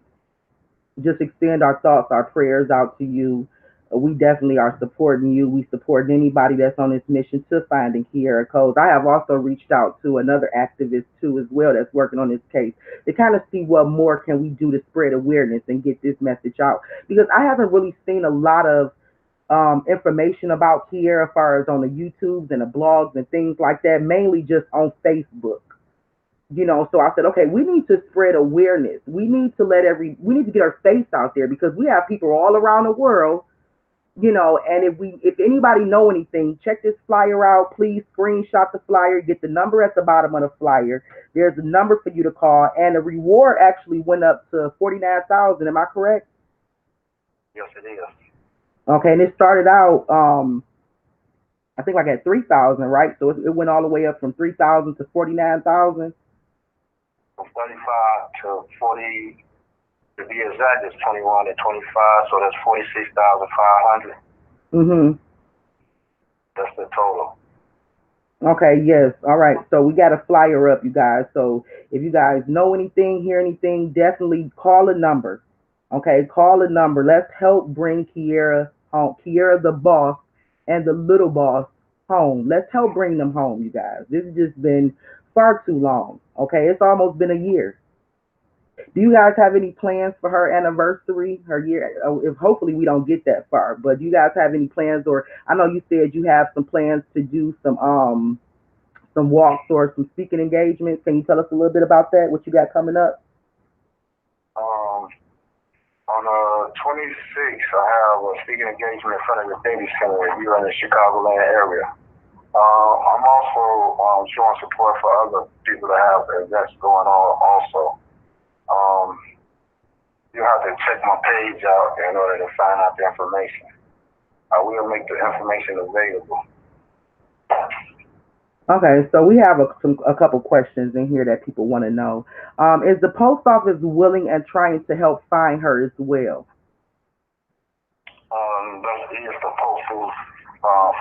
just extend our thoughts, our prayers out to you. We definitely are supporting you. We support anybody that's on this mission to finding Kierra Coles. I have also reached out to another activist too as well that's working on this case to kind of see what more can we do to spread awareness and get this message out because I haven't really seen a lot of information about Kierra as far as on the YouTubes and the blogs and things like that, mainly just on Facebook. So I said, okay, we need to spread awareness. We need to get our face out there because we have people all around the world, and if anybody know anything, check this flyer out. Please screenshot the flyer, get the number at the bottom of the flyer. There's a number for you to call, and the reward actually went up to 49,000. Am I correct? yes, it is. Okay, and it started out, I think like at 3,000, right? So it went all the way up from 3,000 to 49,000. From 35 to 40, to be exact, it's 21 and 25, so that's 46,500. Mhm. That's the total. Okay, yes. All right. So we got a flyer up, you guys. So if you guys know anything, hear anything, definitely call a number. Okay, call a number. Let's help bring Kierra home, Kierra the boss, and the little boss home. Let's help bring them home, you guys. This has just been far too long. Okay, it's almost been a year. Do you guys have any plans for her anniversary, her year? If hopefully we don't get that far, but do you guys have any plans? Or I know you said you have some plans to do some walks or some speaking engagements. Can you tell us a little bit about that? What you got coming up? Um, on 26th, I have a speaking engagement in front of the Daily Center here in the Chicagoland area. I'm also showing support for other people that have events going on also. Um, you have to check my page out in order to find out the information. I will make the information available. Okay, so we have a couple questions in here that people want to know. Is the post office willing and trying to help find her as well? That is the postal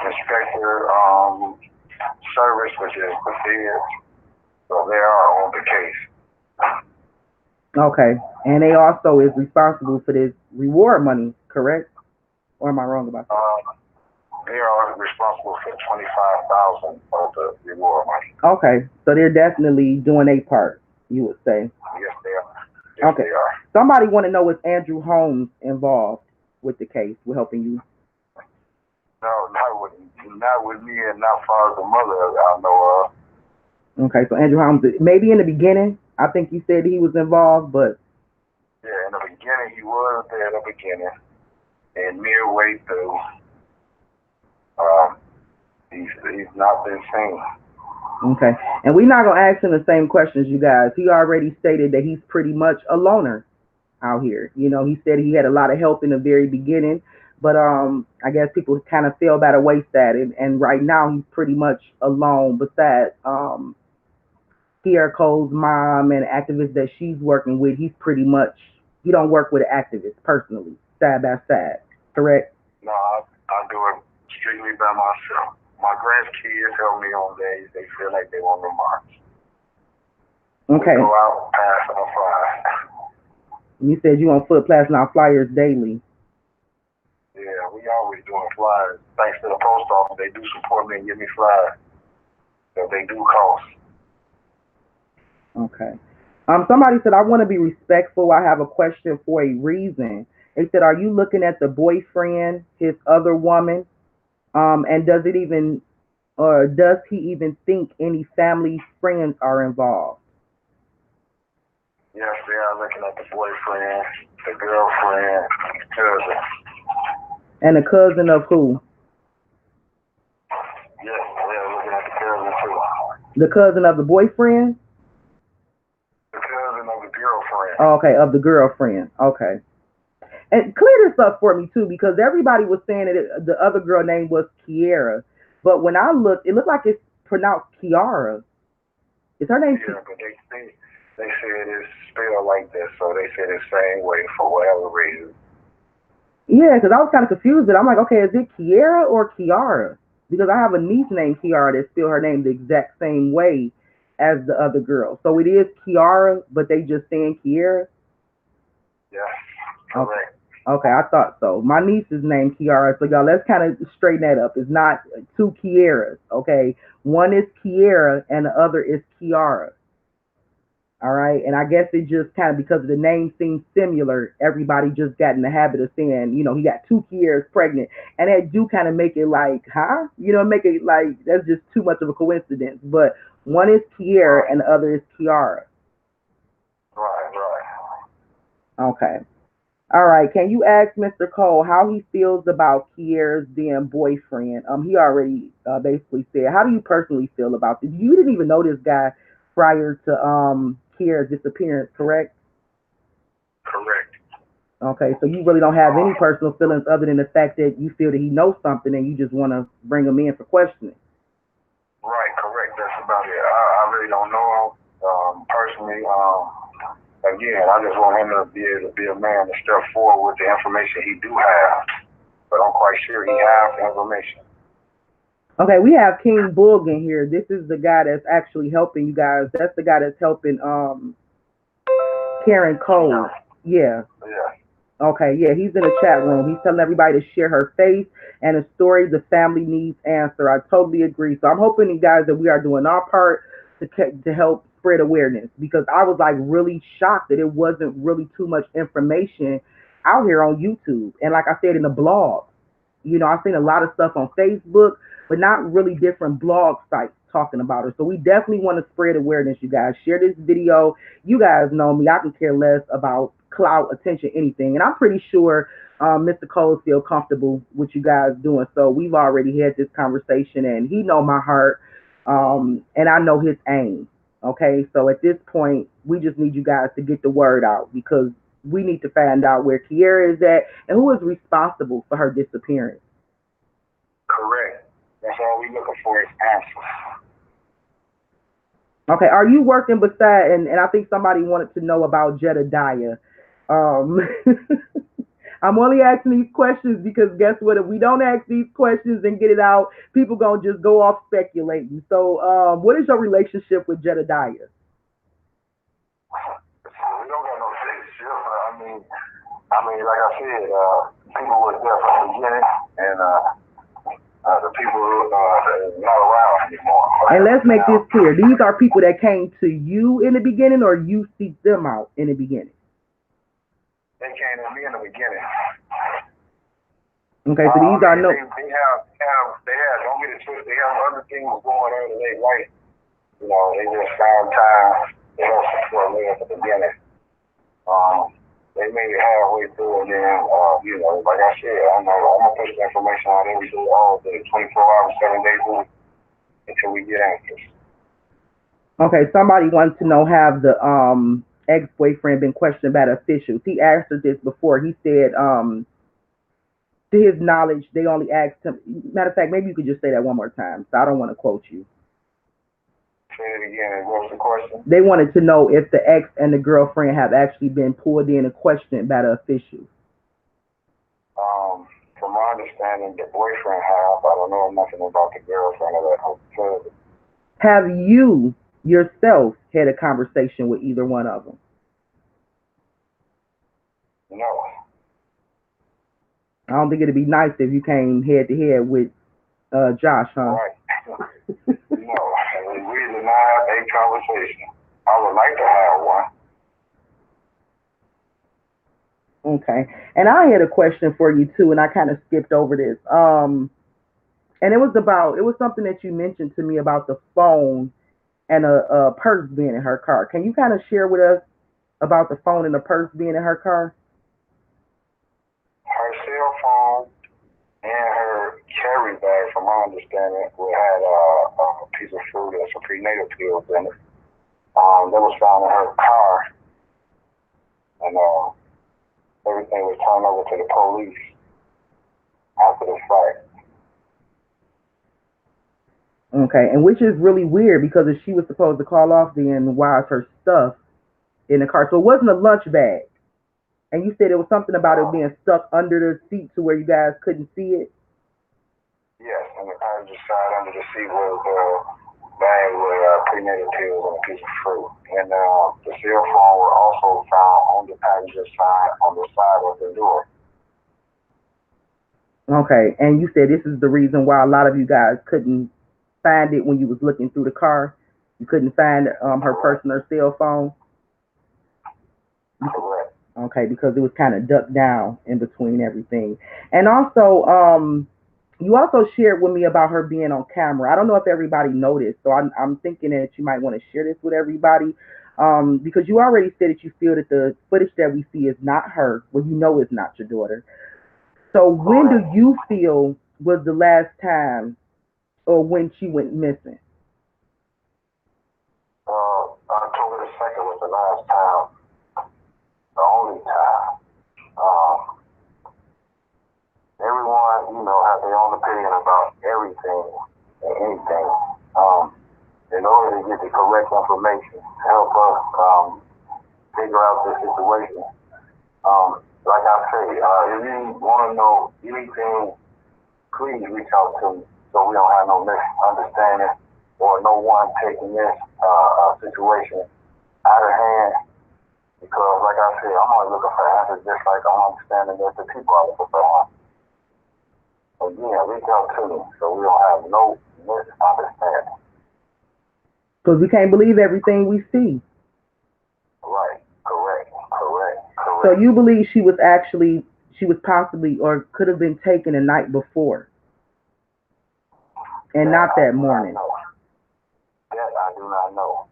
inspector service, which is the feds. So they are on the case. Okay, and they also is responsible for this reward money, correct? Or am I wrong about that? They are responsible for 25,000 of the reward money. Okay, so they're definitely doing a part, you would say. Yes, they are. Yes, Okay, they are. somebody want to know, is Andrew Holmes involved with the case, with helping you? No, not with me, and not far as the mother I know of. Okay, so Andrew Holmes, maybe in the beginning, I think you said he was involved, but Yeah, in the beginning he was there in the beginning, and midway through, um, he's not been seen. okay. And we're not gonna ask him the same questions, you guys. He already stated that he's pretty much a loner out here. You know, he said he had a lot of help in the very beginning, but I guess people kind of fell by the wayside, and right now he's pretty much alone. Besides Kierra Coles' mom and activists that she's working with, he's pretty much he don't work with activists personally, side by side. Correct? No, I do it strictly by myself. My grandkids help me on days they feel like they want to march. We Okay. go out, pass on fly. You said you on foot passing out flyers daily. Yeah, we always doing flyers. Thanks to the post office, they do support me and give me flyers. So they do cost. Okay. Somebody said, I want to be respectful. I have a question for a reason. They said, are you looking at the boyfriend, his other woman? And does it even, or does he even think any family friends are involved? Yes, they are looking at the boyfriend, the girlfriend, cousin. And a cousin of who? Yes, they are looking at the cousin too. The cousin of the boyfriend? The cousin of the girlfriend. Oh, okay, of the girlfriend. Okay. And clear this up for me too, because everybody was saying that the other girl name was Kierra, but when I looked, it looked like it's pronounced Kiara. Is her name? Yeah, but they said it's spelled like this, so they said it same way for whatever reason. Yeah, because I was kind of confused, but I'm like, okay, is it Kiera or Kiara? Because I have a niece named Kiara that spell her name the exact same way as the other girl. So it is Kiara, but they just saying Kiera. Yeah, Okay. correct. Okay, I thought so. My niece is named Kiara, so y'all, let's kind of straighten that up. It's not two Kieras, okay? One is Kiera and the other is Kiara. All right, and I guess it just kind of because the name seems similar, everybody just got in the habit of saying, he got two Kieras pregnant, and that do kind of make it like, huh? Make it like that's just too much of a coincidence. But one is Kiera Right, and the other is Kiara. right. Okay. All right. Can you ask Mr. Cole how he feels about Kiera's then boyfriend? He already basically said. How do you personally feel about this? You didn't even know this guy prior to Kiera's disappearance, correct? Correct. Okay, so you really don't have any personal feelings other than the fact that you feel that he knows something and you just want to bring him in for questioning. Right, correct. That's about it. I really don't know him personally. Again, I just want him to be able to be a man to step forward with the information he do have. But I'm quite sure he has the information. Okay, we have King Boog in here. This is the guy that's actually helping you guys. That's the guy that's helping Karen Yeah, Cole. Yeah. yeah. Okay, yeah, he's in the chat room. He's telling everybody to share her face and a story the family needs answer. I totally agree. So I'm hoping, you guys, that we are doing our part to help spread awareness, because I was like really shocked that it wasn't really too much information out here on YouTube. And like I said, in the blog, I've seen a lot of stuff on Facebook, but not really different blog sites talking about her. So we definitely want to spread awareness, you guys. Share this video. You guys know me. I can care less about clout, attention, anything. And I'm pretty sure Mr. Coles feel comfortable with you guys doing so. We've already had this conversation, and he know my heart, and I know his aim. Okay, so at this point, we just need you guys to get the word out, because we need to find out where Kierra is at and who is responsible for her disappearance. Correct. That's all we looking for is answers. Okay, are you working beside, and I think somebody wanted to know about Jedediah. Um, I'm only asking these questions because guess what? If we don't ask these questions and get it out, people gonna just go off speculating. So, what is your relationship with Jedediah? We don't got no relationship. Like I said, people was there from the beginning, and the people not around anymore. And let's make this clear: these are people that came to you in the beginning, or you seek them out in the beginning. They came to me in the beginning. Okay, so these are no. Don't get it twisted. They have other things going on in their life. They just found time to help support me at the beginning. They made it halfway through, and then, like I said, I'm gonna push the information out every day, all day, 24 hours, 7 days a week, until we get answers. Okay, somebody wants to know, have the ex-boyfriend been questioned by the officials? He answered this before. He said, to his knowledge, they only asked him. Matter of fact, maybe you could just say that one more time. So I don't want to quote you. Say it again. What was the question? They wanted to know if the ex and the girlfriend have actually been pulled in and questioned by the officials. From my understanding, the boyfriend have. I don't know nothing about the girlfriend or that husband. Have you yourself had a conversation with either one of them? No. I don't think it'd be nice if you came head to head with Josh, huh? Right. No. We did not have a conversation. I would like to have one. Okay. And I had a question for you too, and I kind of skipped over this. And it was something that you mentioned to me about the phone and a purse being in her car. Can you kind of share with us about the phone and the purse being in her car? Her cell phone and her carry bag, from my understanding, had a piece of fruit and some prenatal pills in it. That was found in her car, and everything was turned over to the police after the fact. Okay, and which is really weird, because if she was supposed to call off, then why is her stuff in the car? So it wasn't a lunch bag. And you said it was something about it being stuck under the seat to where you guys couldn't see it? Yes, and the passenger side under the seat was a bag with prenatal pills and a piece of fruit. And the cell phone was also found on the passenger side, on the side of the door. Okay, and you said this is the reason why a lot of you guys couldn't find it when you was looking through the car. You couldn't find her personal cell phone. Correct. Okay, because it was kind of ducked down in between everything. And also, you also shared with me about her being on camera. I don't know if everybody noticed, so I'm thinking that you might want to share this with everybody, because you already said that you feel that the footage that we see is not her. Well, you know it's not your daughter. So when do you feel was the last time, or when she went missing? October the 2nd was the last time, the only time. Everyone, has their own opinion about everything and anything. In order to get the correct information, help us figure out the situation. Like I say, if you want to know anything, please reach out to me so we don't have no misunderstanding or no one taking this situation out of hand. because, like I said, I'm only looking for answers just like I'm understanding that the people are looking for answers. Again, reach out to me so we don't have no misunderstanding. Because we can't believe everything we see. Right, correct, correct, So correct. you believe she was possibly or could have been taken the night before and That not I that do not morning. know. That I do not know.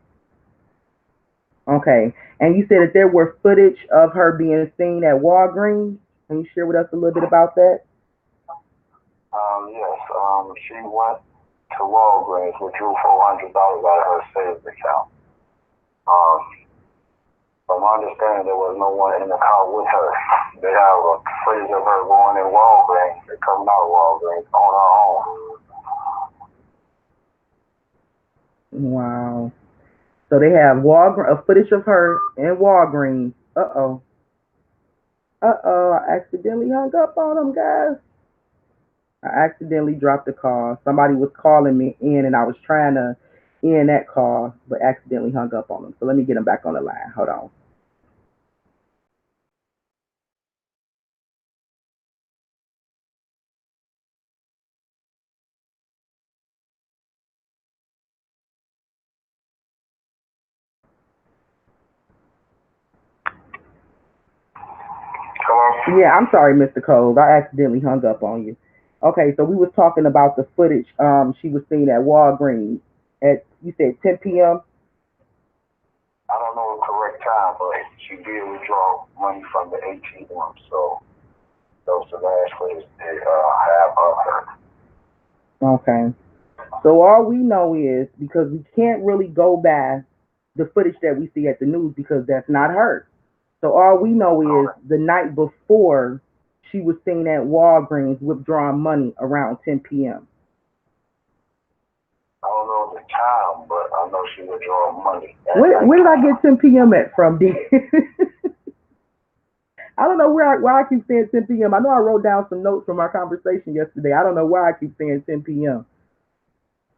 Okay. And you said that there were footage of her being seen at Walgreens. Can you share with us a little bit about that? Yes, she went to Walgreens, withdrew $400 out of her savings account. Um, from my understanding, there was no one in the car with her. They have a footage of her going in Walgreens, and coming out of Walgreens on her own. Wow. So they have a footage of her in Walgreens. Uh oh. Uh oh. I accidentally hung up on them, guys. I accidentally dropped the call. Somebody was calling me in, and I was trying to end that call, but accidentally hung up on them. So let me get them back on the line. Hold on. Hello? Yeah, I'm sorry, Mr. Coles. I accidentally hung up on you. Okay, so we was talking about the footage she was seen at Walgreens at you said 10 p.m. I don't know the correct time, but she did withdraw money from the ATM, so those are the last footage they have of her. Okay. So all we know is because we can't really go by the footage that we see at the news because that's not her. So all we know is Correct. the night before she was seen at Walgreens withdrawing money around 10 p.m. I don't know the time, but I know she withdrew money at Where did I nighttime. get 10 p.m. at from, D? I don't know why I keep saying 10 p.m. I know I wrote down some notes from our conversation yesterday. I don't know why I keep saying 10 p.m.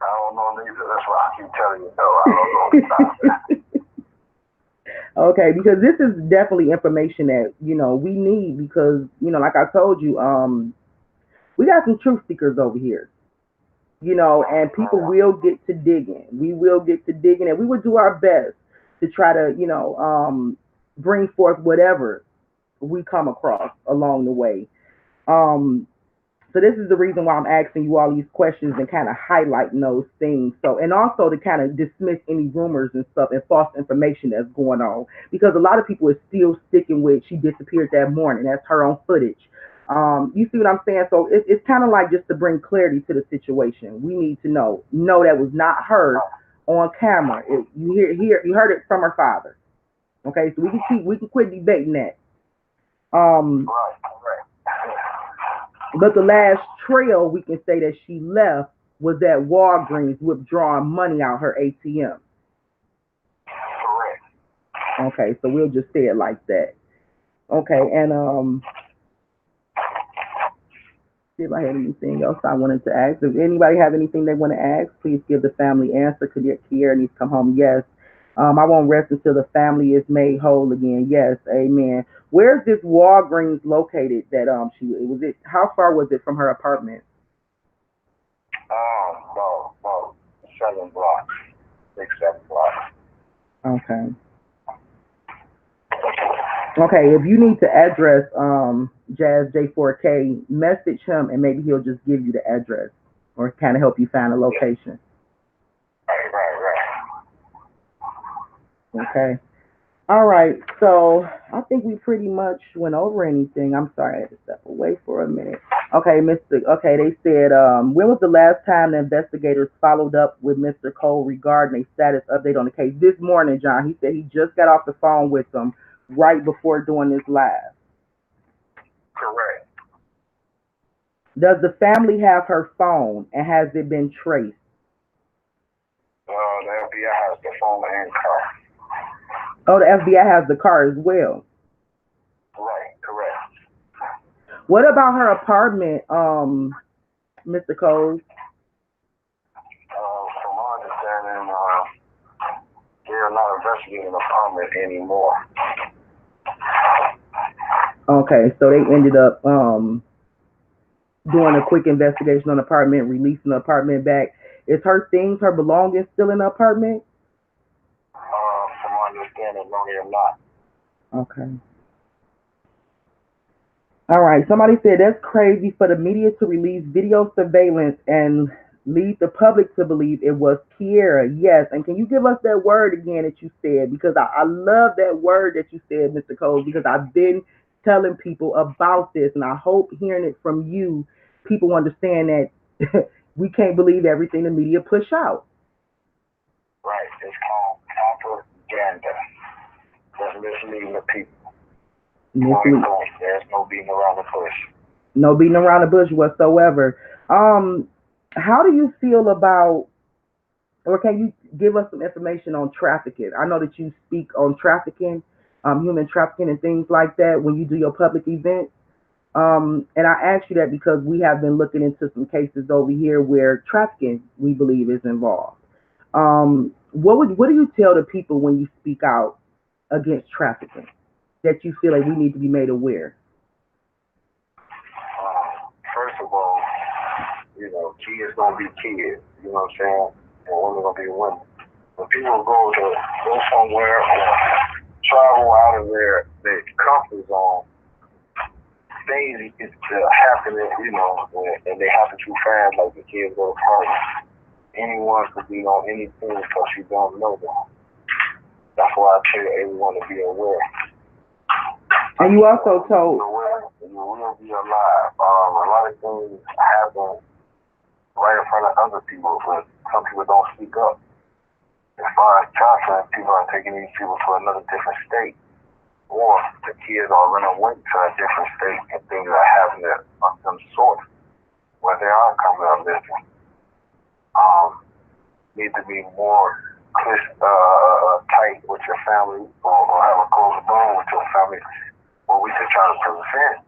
I don't know neither. That's why I keep telling you no. I don't know the time. Okay, because this is definitely information that we need because like I told you, we got some truth seekers over here, and people Man, will get to digging. We will get to digging, and we will do our best to try to bring forth whatever we come across along the way. Um, So this is the reason why I'm asking you all these questions and kind of highlighting those things. So and also to kind of dismiss any rumors and stuff and false information that's going on because a lot of people are still sticking with she disappeared that morning. That's her own footage. You see what I'm saying? So it's kind of like just to bring clarity to the situation. We need to know that was not her on camera. You heard it from her father. Okay, so we can quit debating that. Um, right, correct. But the last trail we can say that she left was at Walgreens withdrawing money out her ATM. Correct. Okay, so we'll just say it like that. Okay, and see if I had anything else I wanted to ask. If anybody have anything they want to ask, please give the family answer. Could Kierra needs to come home? Yes. I won't rest until the family is made whole again. Yes, amen. Where's this Walgreens located? That she was it? How far was it from her apartment? No, 7 blocks, 6, 7 blocks. Okay. Okay, if you need to address Jazz J4K, message him and maybe he'll just give you the address or kind of help you find a location. Right, right, right. Okay. All right. So I think we pretty much went over anything. I'm sorry, I had to step away for a minute. Okay, Mr. Okay, they said when was the last time the investigators followed up with Mr. Cole regarding a status update on the case? This morning, John. He said he just got off the phone with them right before doing this live. Correct. Does the family have her phone and has it been traced? The FBI has the phone and car. Oh, the FBI has the car as well. Right, correct. What about her apartment, Mr. Coles? From my understanding, they're not investigating the apartment anymore. Okay, so they ended up doing a quick investigation on the apartment, releasing the apartment back. Is her things, her belongings still in the apartment? From my understanding, no, they're not. Okay. All right. Somebody said that's crazy for the media to release video surveillance and lead the public to believe it was Kierra. Yes. And can you give us that word again that you said? Because I love that word that you said, Mr. Coles, because I've been telling people about this, and I hope hearing it from you, people understand that we can't believe everything the media push out. Right. It's called propaganda. That's misleading the people. Point Mislead. blank. There's no beating around the bush. No beating around the bush whatsoever. Um, how do you feel about, or can you give us some information on trafficking? I know that you speak on trafficking, human trafficking, and things like that when you do your public events. And I ask you that because we have been looking into some cases over here where trafficking, we believe, is involved. What do you tell the people when you speak out against trafficking that you feel like we need to be made aware? First of all, kids gonna be kids. You know what I'm saying? And women gonna be women. When people go somewhere or travel out of their comfort zone, things is happening, and they happen too fast. Like the kids go to parties. Anyone could be on anything because you don't know them. That's why I tell everyone to be aware. And you also When you be told, aware, you will be alive. A lot of things happen right in front of other people, but some people don't speak up. As far as Johnson, people are taking these people to another different state, or the kids are running away to a different state, and things are happening of some sort where they are coming up missing. Um, need to be more tight with your family, or have a close bond with your family, or we should try to prevent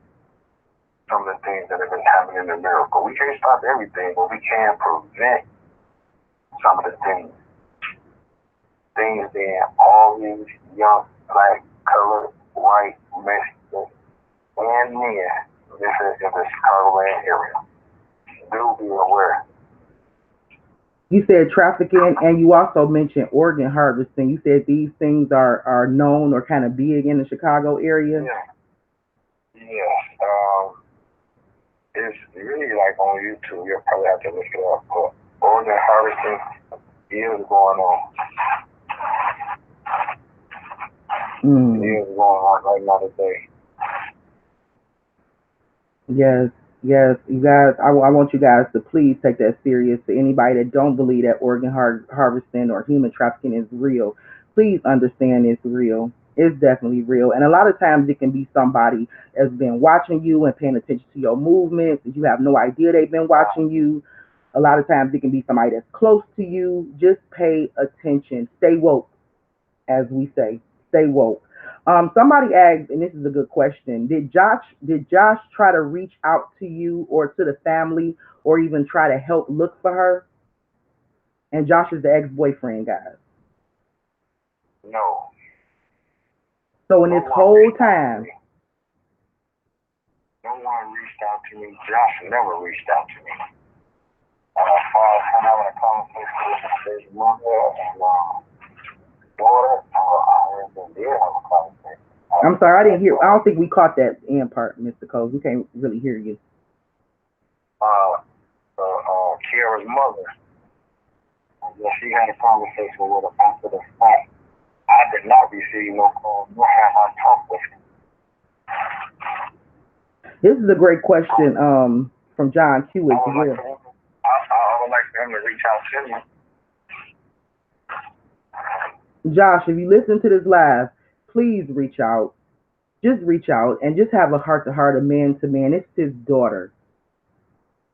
some of the things that have been happening in America. We can't stop everything, but we can prevent some of the things. Things being all these young, black, colored, white, Mexican, and men living in the Chicagoland area. Do be aware. you said trafficking, and you also mentioned organ harvesting. You said these things are known or kind of big in the Chicago area. Yeah, yeah. It's really like on YouTube. You'll probably have to look it up. But organ harvesting is going on. It Mm. is going on right now today. Yes, yes, you guys. I want you guys to please take that serious. To anybody that don't believe that organ harvesting or human trafficking is real, please understand it's real. It's definitely real, and a lot of times it can be somebody that's been watching you and paying attention to your movements, and you have no idea they've been watching you. A lot of times it can be somebody that's close to you. Just pay attention. Stay woke, as we say. Stay woke. Somebody asked, and this is a good question. Did Josh try to reach out to you or to the family or even try to help look for her? And Josh is the ex-boyfriend, guys. No, So in no this one whole reached out to time, me. No one reached out to me. Josh never reached out to me. As far as him having a conversation with his mother and daughter, I really did have a conversation. I I'm didn't sorry, I didn't ask hear. I her. don't think we caught that end part, Mr. Coles. We can't really hear you. Uh, Kierra's mother, yeah, she had a conversation with her after the fact. I did not receive no call, nor have I talked with her. This is a great question from John Q I as would like well. for him. I would like for him to reach out to me. Josh, if you listen to this live, please reach out. Just reach out and just have a heart to heart, a man to man. It's his daughter.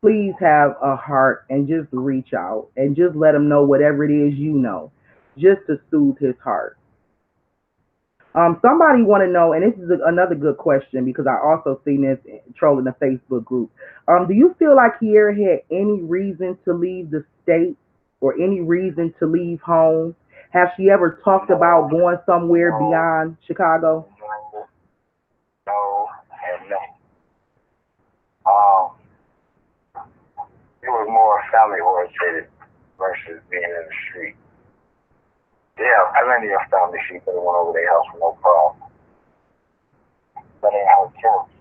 Please have a heart and just reach out and just let him know whatever it is you know, just to soothe his heart. Somebody want to know, and this is another good question because I also seen this trolling the Facebook group. Do you feel like Kiera had any reason to leave the state or any reason to leave home? Has she ever talked No, about going somewhere no, beyond Chicago? no, no. was more family oriented versus being in the street. Yeah, plenty of family she could have went over their house with no problem. But ain't her choice.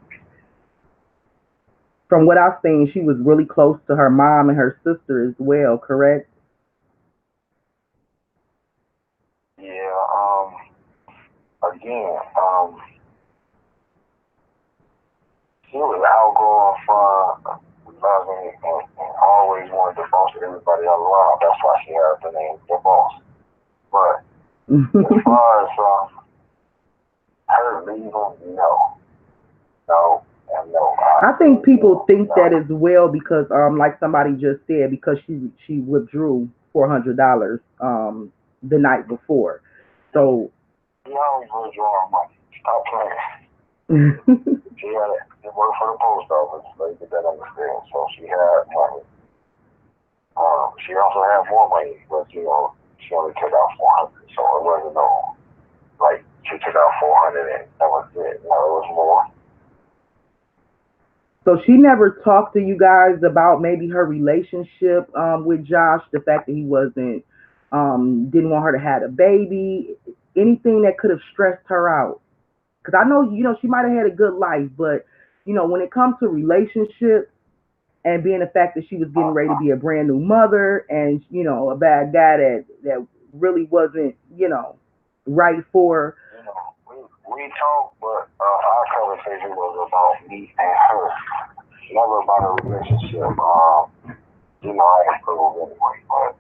From what I've seen, she was really close to her mom and her sister as well, correct? Yeah, again, she was outgoing, fun, loving, and always wanted to boss everybody else around. That's why she had the name the boss. But as far as her leaving, no, no, and no. I think people think No. that as well because, like somebody just said, because she withdrew $400 the night before. So She always was drawing money. Stop playing. mhm. She worked for the post office. Let get that understand. So she had money. She also had more money, but she only took out 400. So it wasn't no like she took out 400 and that was it. No, it was more. So she never talked to you guys about maybe her relationship with Josh, the fact that he wasn't didn't want her to have a baby, anything that could have stressed her out. Because I know she might have had a good life, but when it comes to relationships and being the fact that she was getting ready to be a brand new mother and a bad guy that really wasn't right for We talked, but our conversation was about me and her, never about a relationship. I improved anyway, but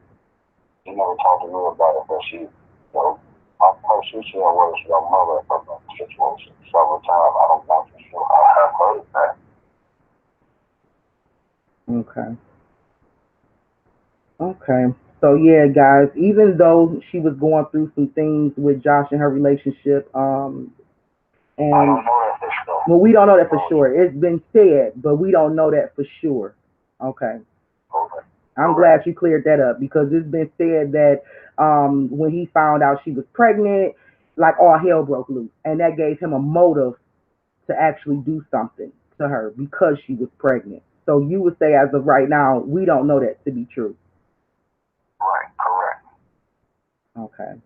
she never talked to me about it. But I know she was your mother from the situation several times. I don't know for sure. I have heard that. okay. Okay. So yeah, guys, even though she was going through some things with Josh and her relationship, I and don't know that for sure. well, we don't know that for So, sure. It's been said, but we don't know that for sure. Okay. okay, I'm correct. glad you cleared that up because it's been said that when he found out she was pregnant, like all hell broke loose, and that gave him a motive to actually do something to her because she was pregnant. So you would say, as of right now, we don't know that to be true. Right, correct. Okay.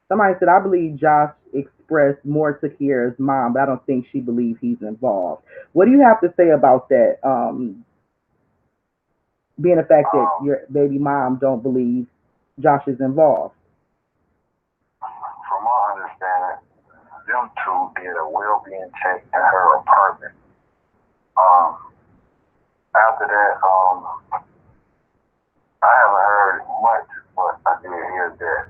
Somebody said, I believe Josh expressed more to Kiera's mom, but I don't think she believes he's involved. What do you have to say about that? Being the fact that Um, your baby mom don't believe Josh is involved. from my understanding, them two did a well-being check in her apartment. Um, after that, I haven't heard much, but I did hear that,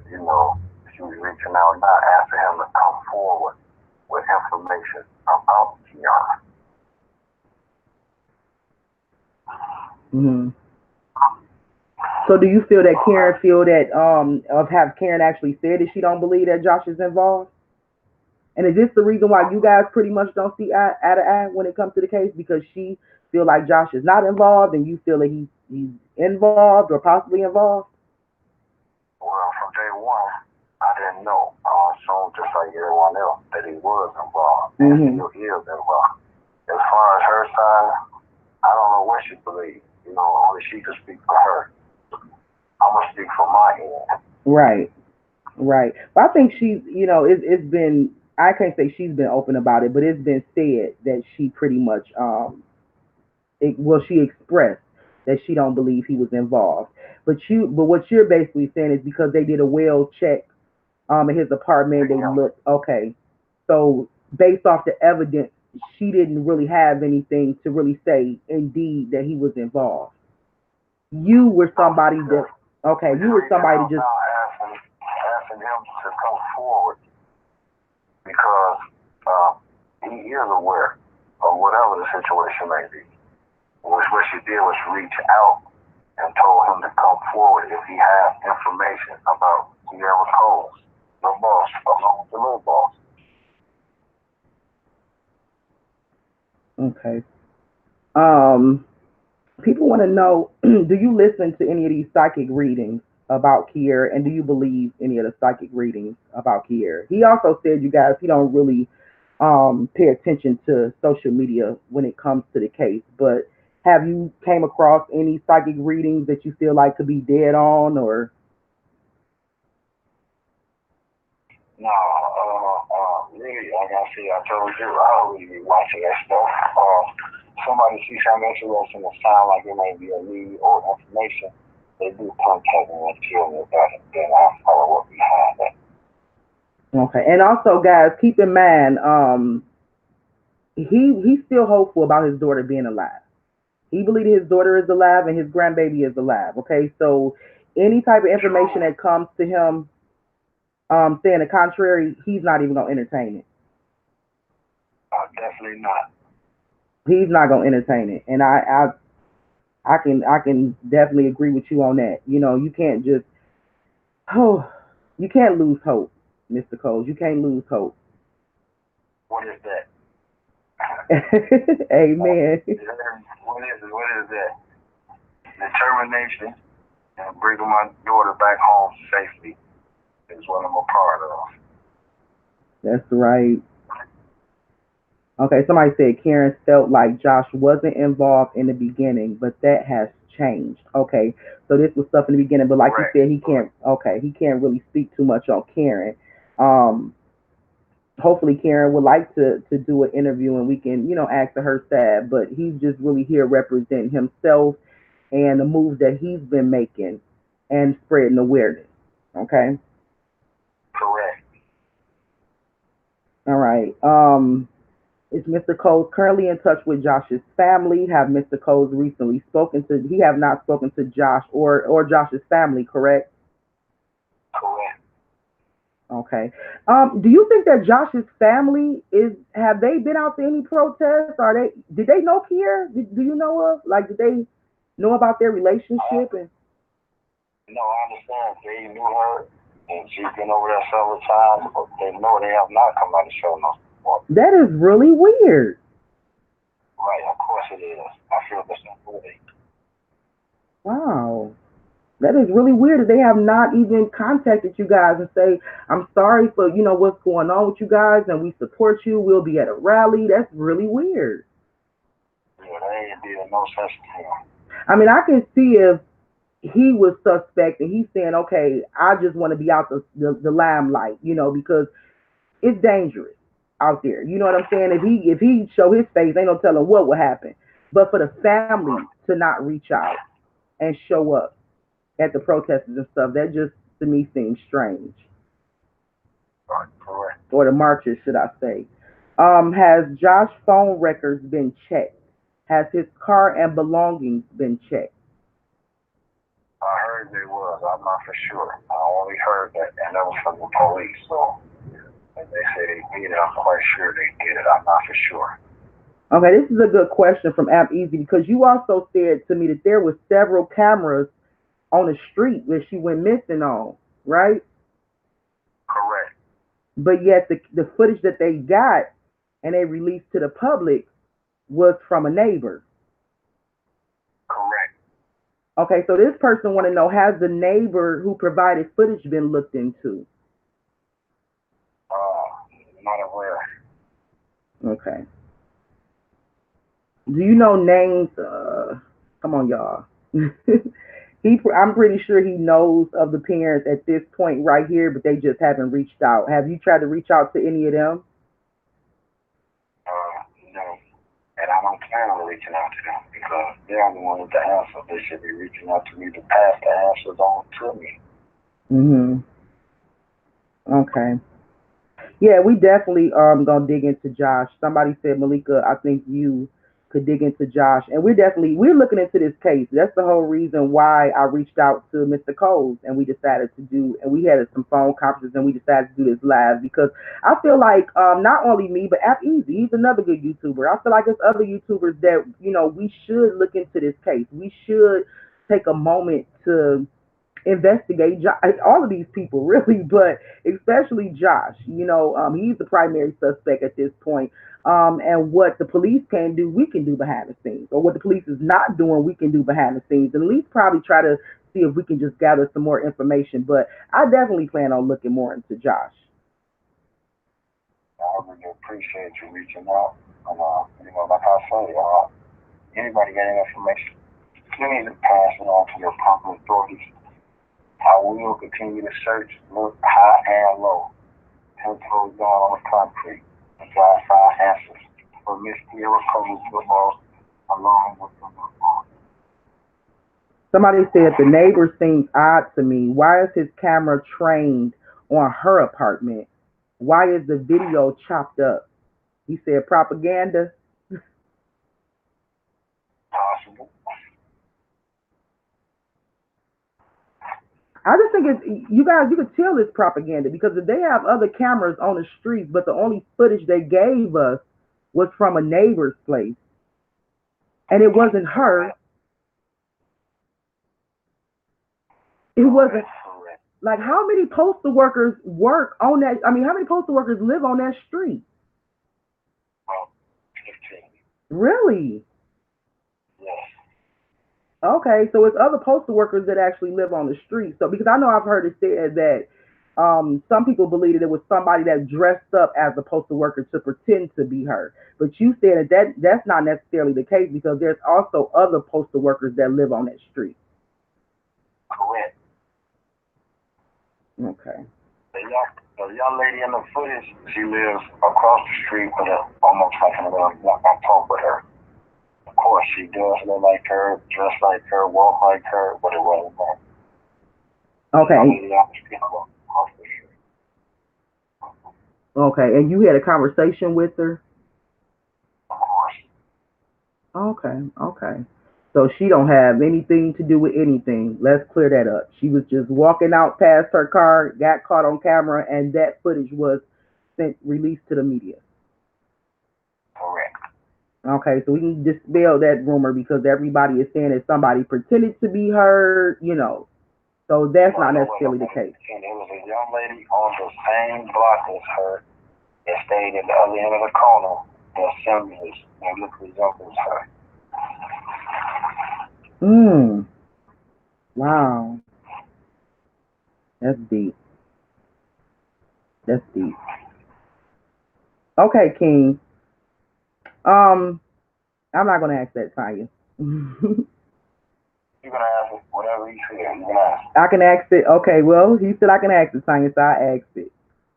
she was reaching out, not asking him to come forward with information about Kierra. Hmm. So do you feel that Karen feel that of have Karen actually said that she don't believe that Josh is involved? And is this the reason why you guys pretty much don't see eye to eye when it comes to the case because she feel like Josh is not involved and you feel that he's involved or possibly involved? Well, from day one, I didn't know. I assumed just like everyone else that he was involved and Hmm. still is involved. As far as her side, I don't know what she believes. Only she can speak for her. I'm gonna speak for my end. Right. Right. But I think it's been, I can't say she's been open about it, but it's been said that she pretty much, she expressed that she don't believe he was involved. But what you're basically saying is because they did a well check, in his apartment, they Yeah, looked, okay. So based off the evidence, she didn't really have anything to really say, indeed, that he was involved. You were somebody that, okay, we you were reaching somebody out just, now, asking him to come forward because uh, he is aware of whatever the situation may be. Which what she did was reach out and told him to come forward if he has information about Kierra Coles, the boss, along with the little boss. okay. Um, People want to know, do you listen to any of these psychic readings about Kier, and do you believe any of the psychic readings about Kier? He also said, you guys, he don't really pay attention to social media when it comes to the case, but Have you came across any psychic readings that you feel like could be dead on or? No, really, like I said, I told you, I don't really be watching that stuff. Somebody see something interesting that sound like it may be a lead or information, they do contact me and tell me about it. Then I follow up behind that. Okay. And also, guys, keep in mind, he's still hopeful about his daughter being alive. He believes his daughter is alive and his grandbaby is alive. Okay, so any type of information True. that comes to him saying the contrary, he's not even gonna entertain it. Definitely not. He's not gonna entertain it, and I can definitely agree with you on that. You know, you can't just oh, you can't lose hope, Mr. Coles. You can't lose hope. What is that? Amen. What is that? Determination and bringing my daughter back home safely is what I'm a part of. That's right. Okay, somebody said Karen felt like Josh wasn't involved in the beginning, but that has changed. Okay, so this was stuff in the beginning, but like you Correct. said, he can't. Okay, he can't really speak too much on Karen. Um, hopefully Karen would like to do an interview and we can ask to her side, but he's just really here representing himself and the moves that he's been making and spreading awareness. Okay, Correct. all right. Is Mr. Coles currently in touch with Josh's family? Have Mr. Coles recently spoken to? He have not spoken to Josh or Josh's family, correct? Correct. Okay. Do you think that Josh's family is have they been out to any protests? Are they did they know Kier? Do you know of like did they know about their Uh, relationship and no, I understand. They knew her, and she's been over there several times, but they know they have not come out to show no support. that is really weird. Right, of course it is. I feel the sympathy. Wow. That is really weird that they have not even contacted you guys and say, I'm sorry for, what's going on with you guys and we support you. We'll be at a rally. That's really weird. Yeah, they ain't did no such thing. I mean, I can see if he was suspect and he's saying, okay, I just want to be out the limelight, because it's dangerous out there. You know what I'm saying? If he show his face, ain't no telling what would happen. But for the family to not reach out and show up at the protests and stuff, that just to me seems strange. Right, correct. Or the marches, should I say. Has Josh phone records been checked? Has his car and belongings been checked? I heard they was. I'm not for sure. I only heard that, and that was from the police. So, and they say they did it. I'm quite sure they did it. I'm not for sure. Okay, this is a good question from App Easy because you also said to me that there were several cameras on the street where she went missing on, right? Correct. But yet the footage that they got and they released to the public was from a neighbor. Correct. Okay, so this person want to know, has the neighbor who provided footage been looked into? Not aware. Okay. Do you know names? Come on, y'all. I'm pretty sure he knows of the parents at this point right here, but they just haven't reached out. Have you tried to reach out to any of them? No. And I don't plan on reaching out to them because they're the one with the answer. They should be reaching out to me to pass the answers on to me. Mm-hmm. Okay. Yeah, we definitely gonna dig into Josh. Somebody said, Malika, I think you could dig into Josh, and we're looking into this case. That's the whole reason why I reached out to Mr. Coles, and we decided to do, and we had some phone conferences, and we decided to do this live because I feel like not only me, but App Easy, he's another good YouTuber. I feel like there's other YouTubers that we should look into this case. We should take a moment to investigate all of these people really, but especially Josh. He's the primary suspect at this point. And what the police can do, we can do behind the scenes, or what the police is not doing, we can do behind the scenes, and at least probably try to see if we can just gather some more information. But I definitely plan on looking more into Josh. I really appreciate you reaching out. And, like I say, anybody got any information, please pass it on to your proper authorities. I will continue to search, look high and low, 10 toes down on the concrete, until I find answers for Miss Kierra Coles football along with the football. Somebody said the neighbor seems odd to me. Why is his camera trained on her apartment? Why is the video chopped up? He said propaganda. Possible. I just think it's you guys. You could tell it's propaganda because if they have other cameras on the streets, but the only footage they gave us was from a neighbor's place, and it wasn't her. Correct. It wasn't Correct. Correct. like how many postal workers work on that? I mean, how many postal workers live on that street? Well, 15. Really? Yes. Okay, so it's other postal workers that actually live on the street. So because I know I've heard it said that some people believe that it was somebody that dressed up as a postal worker to pretend to be her. But you said that's not necessarily the case because there's also other postal workers that live on that street. Correct. Okay. The young lady in the footage, she lives across the street, but almost like in a little block on top with her. Of course, she does look like her, dress like her, walk like her, but it wasn't that. The young Okay. lady on the street across the street. Okay. And you had a conversation with her? Of course. Okay. Okay. So she don't have anything to do with anything. Let's clear that up. She was just walking out past her car, got caught on camera, and that footage was sent released to the media. Correct. Okay, so we can dispel that rumor because everybody is saying that somebody pretended to be her, you know. So that's Well, not no, wait, necessarily the okay. case. And it was a young lady on the same block as her that stayed at the other end of the corner that similar and looked resembles her. Mm. Wow. That's deep. That's deep. Okay, King. Um, I'm not gonna ask that, Tanya. You can ask whatever you feel. You can ask. I can ask it. Okay, well, he said I can ask it, Tanya, so I asked it.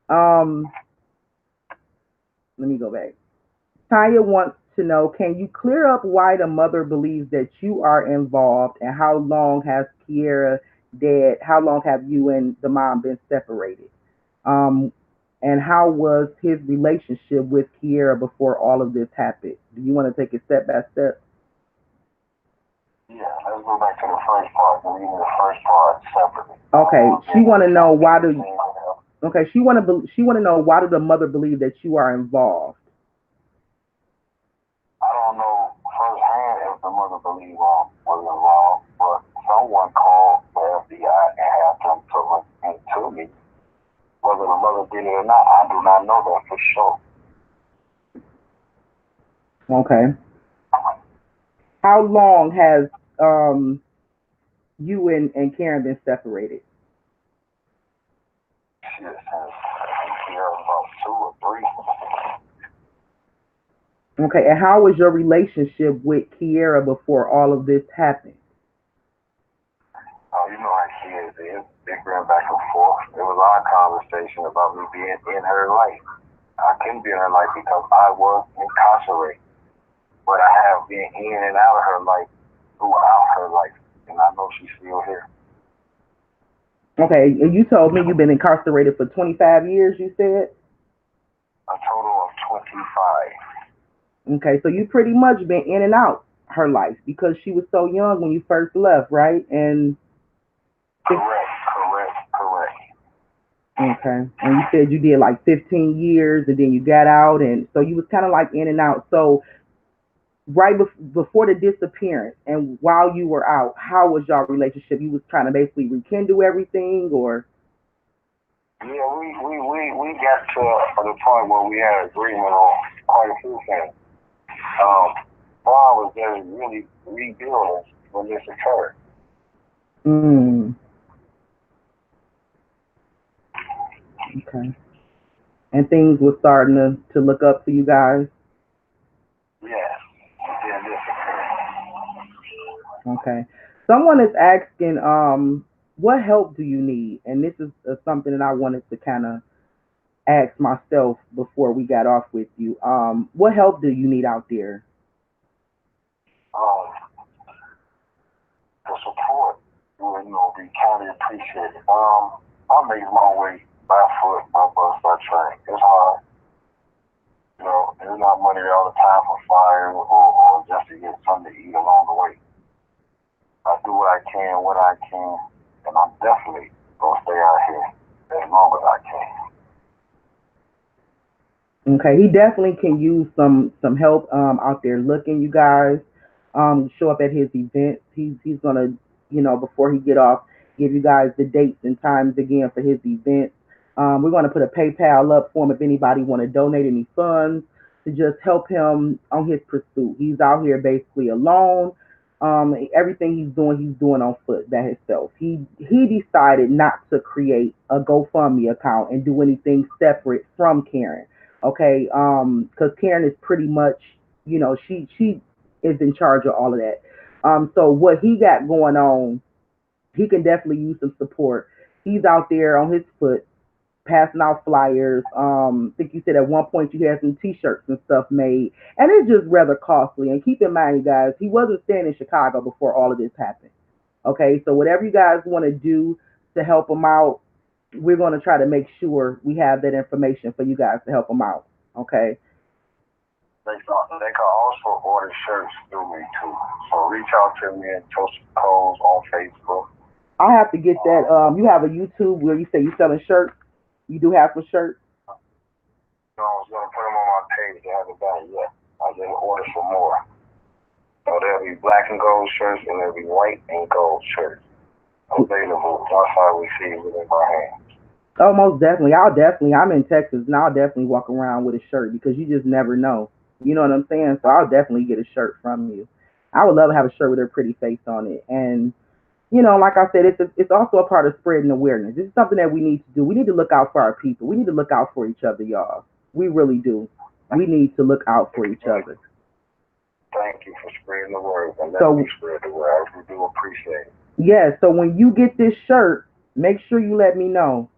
Um, let me go back. Tanya wants to know, can you clear up why the mother believes that you are involved and how long has Kierra dead? How long have you and the mom been separated? Um, and how was his relationship with Kierra before all of this happened? Do you want to take it step by step? Yeah, let's go back to the first part. We're reading the first part separately. Okay, she Then want to we know jump why into the do scene with her. okay she want to know why do the mother believe that you are involved? I don't know firsthand if the mother believed was involved, but someone called the FBI and had them to look into me. Whether the mother did it or not, I do not know that for sure. Okay, how long has you and Karen been separated? Shit, since here about 2 or 3. Okay, and how was your relationship with Kiera before all of this happened? You know how kids is. They ran back and forth. It was our conversation about me being in her life. I couldn't be in her life because I was incarcerated. But I have been in and out of her life throughout her life. And I know she's still here. Okay, and you told me you've been incarcerated for 25 years, you said? A total of 25. Okay, so you pretty much been in and out her life because she was so young when you first left, right? And Correct, correct, correct. okay, and you said you did like 15 years and then you got out, and so you was kind of like in and out. So before the disappearance and while you were out, how was your relationship? You was trying to basically rekindle everything, or Yeah, we got to the point where we had agreement on quite a few things. Um, Ron was there really rebuilding when this occurred. mm, okay, and things were starting to look up for you guys. Yes, and then this occurred. Okay. Someone is asking, what help do you need? And this is something that I wanted to kind of ask myself before we got off with you. What help do you need out there? Um, the support will, be kindly appreciated. I make my way by foot, by bus, by train. It's hard. There's not money there all the time for fire or just to get something to eat along the way. I do what I can, what I can, and I'm definitely gonna stay out here as long as I can. Okay, he definitely can use some help out there looking, you guys. Show up at his events. He's gonna, before he get off, give you guys the dates and times again for his events. We're gonna put a PayPal up for him if anybody want to donate any funds to just help him on his pursuit. He's out here basically alone. Everything he's doing on foot by himself. He decided not to create a GoFundMe account and do anything separate from Karen. Okay, because Karen is pretty much, she is in charge of all of that. So what he got going on, he can definitely use some support. He's out there on his foot passing out flyers. I think you said at one point you had some T-shirts and stuff made, and it's just rather costly. And keep in mind, you guys, he wasn't staying in Chicago before all of this happened. Okay, so whatever you guys want to do to help him out, we're going to try to make sure we have that information for you guys to help him out. Okay. They can also order shirts through me too. So reach out to me at Toast Coles on Facebook. I have to get that. Um, You have a YouTube where you say you selling shirts. You do have some shirts. I was gonna put them on my page. They haven't done it yet. I just ordered some more. So there'll be black and gold shirts and there'll be white and gold shirts available once I receive it in my hands. Oh, most definitely. I'll definitely. I'm in Texas, and I'll definitely walk around with a shirt because you just never know. You know what I'm saying? So I'll definitely get a shirt from you. I would love to have a shirt with her pretty face on it, and like I said, it's also a part of spreading awareness. This is something that we need to do. We need to look out for our people. We need to look out for each other, y'all. We really do. We need to look out for each other. Thank you for spreading the word and letting me So spread the word. I really do appreciate it. yeah, so when you get this shirt, make sure you let me know.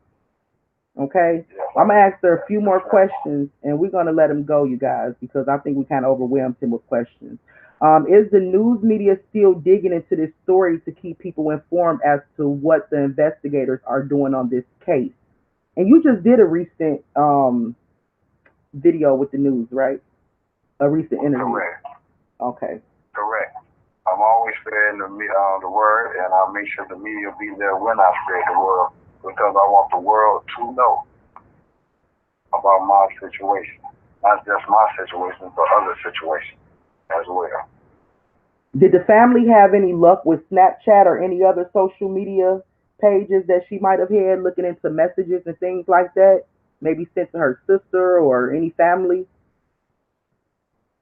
Okay? Yes, I'm I gonna do. ask her a few Yes, more ma'am. questions, and we're gonna let him go, you guys, because I think we kind of overwhelmed him with questions. Is the news media still digging into this story to keep people informed as to what the investigators are doing on this case? And you just did a recent video with the news, right? A recent interview. Correct. Okay. Correct. I'm always spreading the word, and I'll make sure the media be there when I spread the word because I want the world to know about my situation, not just my situation, but other situations as well. Did the family have any luck with Snapchat or any other social media pages that she might have had looking into messages and things like that? Maybe sent to her sister or any family?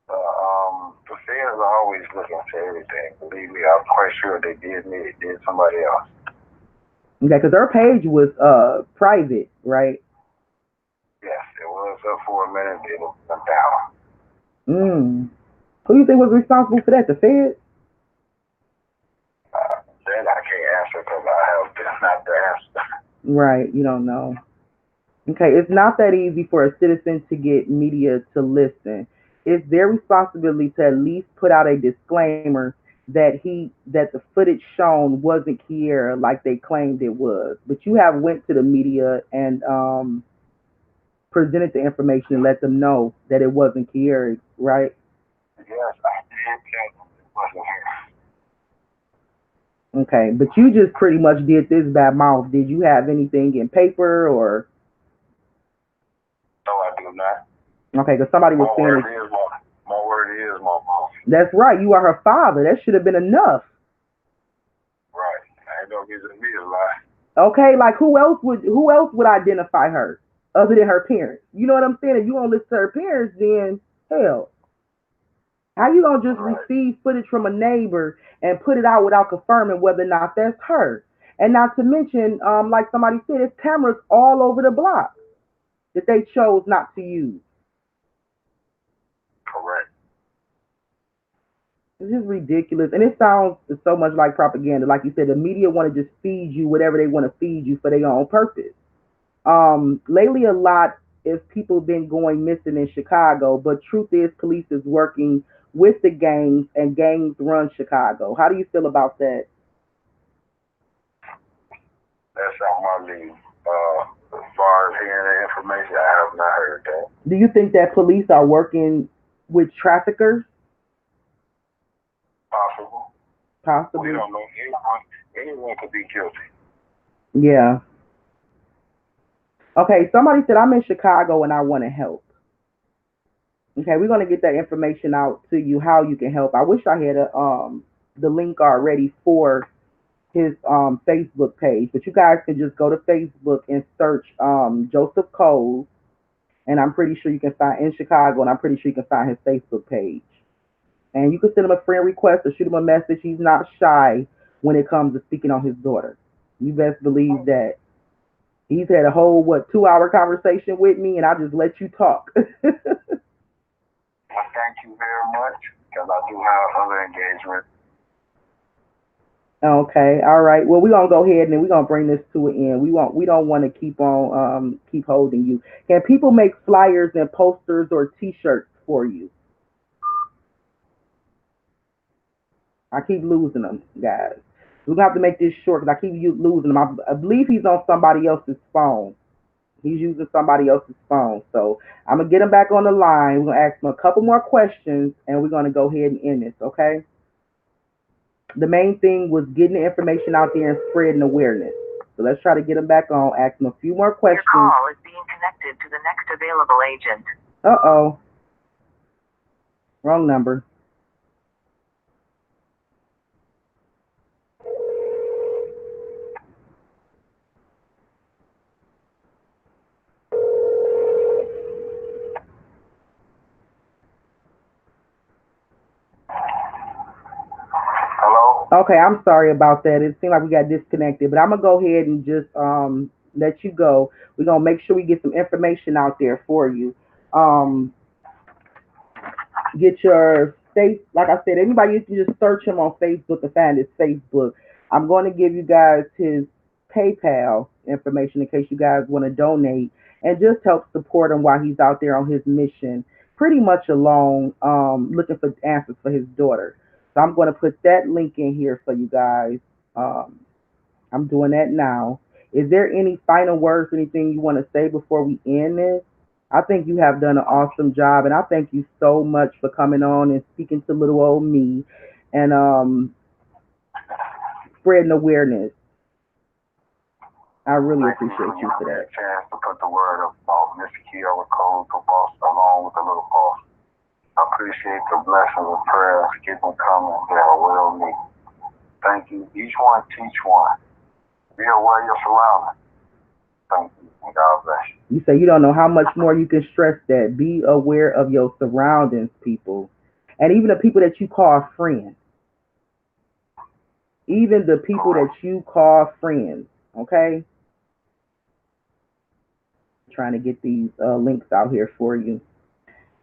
The feds are always looking for everything. Believe me, I'm quite sure they did me, they did somebody else. Okay, because her page was private, right? Yes, it was up for a minute, then it went down. Mm. Who do you think was responsible for that? The Fed? Then I can't answer because I have that's not the answer. Right, you don't know. Okay, it's not that easy for a citizen to get media to listen. It's their responsibility to at least put out a disclaimer that the footage shown wasn't Kierra like they claimed it was. But you have went to the media and presented the information and let them know that it wasn't Kierra, right? Yes, I did tell them it wasn't here. Okay, but you just pretty much did this by mouth. Did you have anything in paper or No, I do not. okay? Because somebody was My saying word it. is my word is my boss. That's right. You are her father. That should have been enough. Right. I ain't gonna give me a lie. Okay, like who else would identify her other than her parents? You know what I'm saying? If you don't listen to her parents, then hell, how you gonna just Right. receive footage from a neighbor and put it out without confirming whether or not that's her? And not to mention, like somebody said, it's cameras all over the block that they chose not to use. Correct. It's just ridiculous, and it sounds so much like propaganda. Like you said, the media want to just feed you whatever they want to feed you for their own purpose. Lately, a lot is people been going missing in Chicago, but truth is, police is working with the gangs, and gangs run Chicago. How do you feel about that? That's out my league. As far as hearing that information, I have not heard that. Do you think that police are working with traffickers? Possible. We Possibly. don't know. Anyone could be guilty. Yeah. Okay, somebody said I'm in Chicago and I want to help. Okay, we're gonna get that information out to you how you can help. I wish I had the link already for his Facebook page, but you guys can just go to Facebook and search Joseph Coles, and I'm pretty sure you can find in Chicago, and I'm pretty sure you can find his Facebook page. And you can send him a friend request or shoot him a message. He's not shy when it comes to speaking on his daughter. You best believe that. He's had a whole 2 hour conversation with me, and I just let you talk. Well, thank you very much because I do have other engagements. Okay, all right. Well, we're gonna go ahead and we're gonna bring this to an end. We don't want to keep on keep holding you. Can people make flyers and posters or T-shirts for you? I keep losing them, guys. We're gonna have to make this short because I keep losing them. I believe he's on somebody else's phone. He's using somebody else's phone. So I'm gonna get him back on the line. We're gonna ask him a couple more questions, and we're gonna go ahead and end this. Okay. The main thing was getting the information out there and spreading awareness. So let's try to get him back on, ask him a few more Your questions. call is being connected to the next available agent. Uh oh, wrong number. Hello? Okay, I'm sorry about that. It seemed like we got disconnected, but I'm gonna go ahead and just let you go. We're gonna make sure we get some information out there for you. Um, get your face. Like I said, anybody you can just search him on Facebook and find his Facebook. I'm going to give you guys his PayPal information in case you guys want to donate and just help support him while he's out there on his mission, pretty much alone, looking for answers for his daughter. So I'm going to put that link in here for you guys. Um, I'm doing that now. Is there any final words, anything you want to say before we end this? I think you have done an awesome job, and I thank you so much for coming on and speaking to little old me, and spreading awareness. I really Thank you for appreciate you giving for me a that. chance to put the word about Miss Kierra Coles, the boss, along with the little boss. I appreciate the blessings and prayers. Keep them coming. They are well needed. Thank you. Each one teach one. Be aware of your surroundings. Thank you. And God bless you. You say you don't know how much more you can stress that. Be aware of your surroundings, people, and even the people that you call friends. Even the people that Correct. you call friends. Okay, trying to get these links out here for you.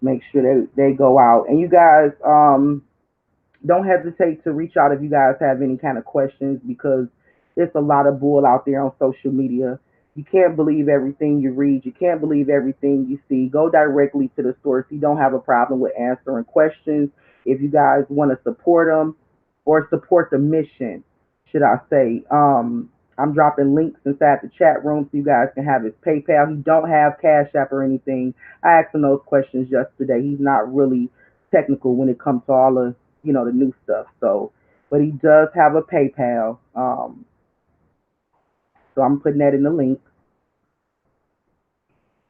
Make sure they go out, and you guys don't hesitate to reach out if you guys have any kind of questions because there's a lot of bull out there on social media. You can't believe everything you read. You can't believe everything you see. Go directly to the source. You don't have a problem with answering questions. If you guys want to support them or support the mission, should I say? I'm dropping links inside the chat room so you guys can have his PayPal. He don't have Cash App or anything. I asked him those questions yesterday. He's not really technical when it comes to all of the new stuff. So, but he does have a PayPal. So I'm putting that in the link.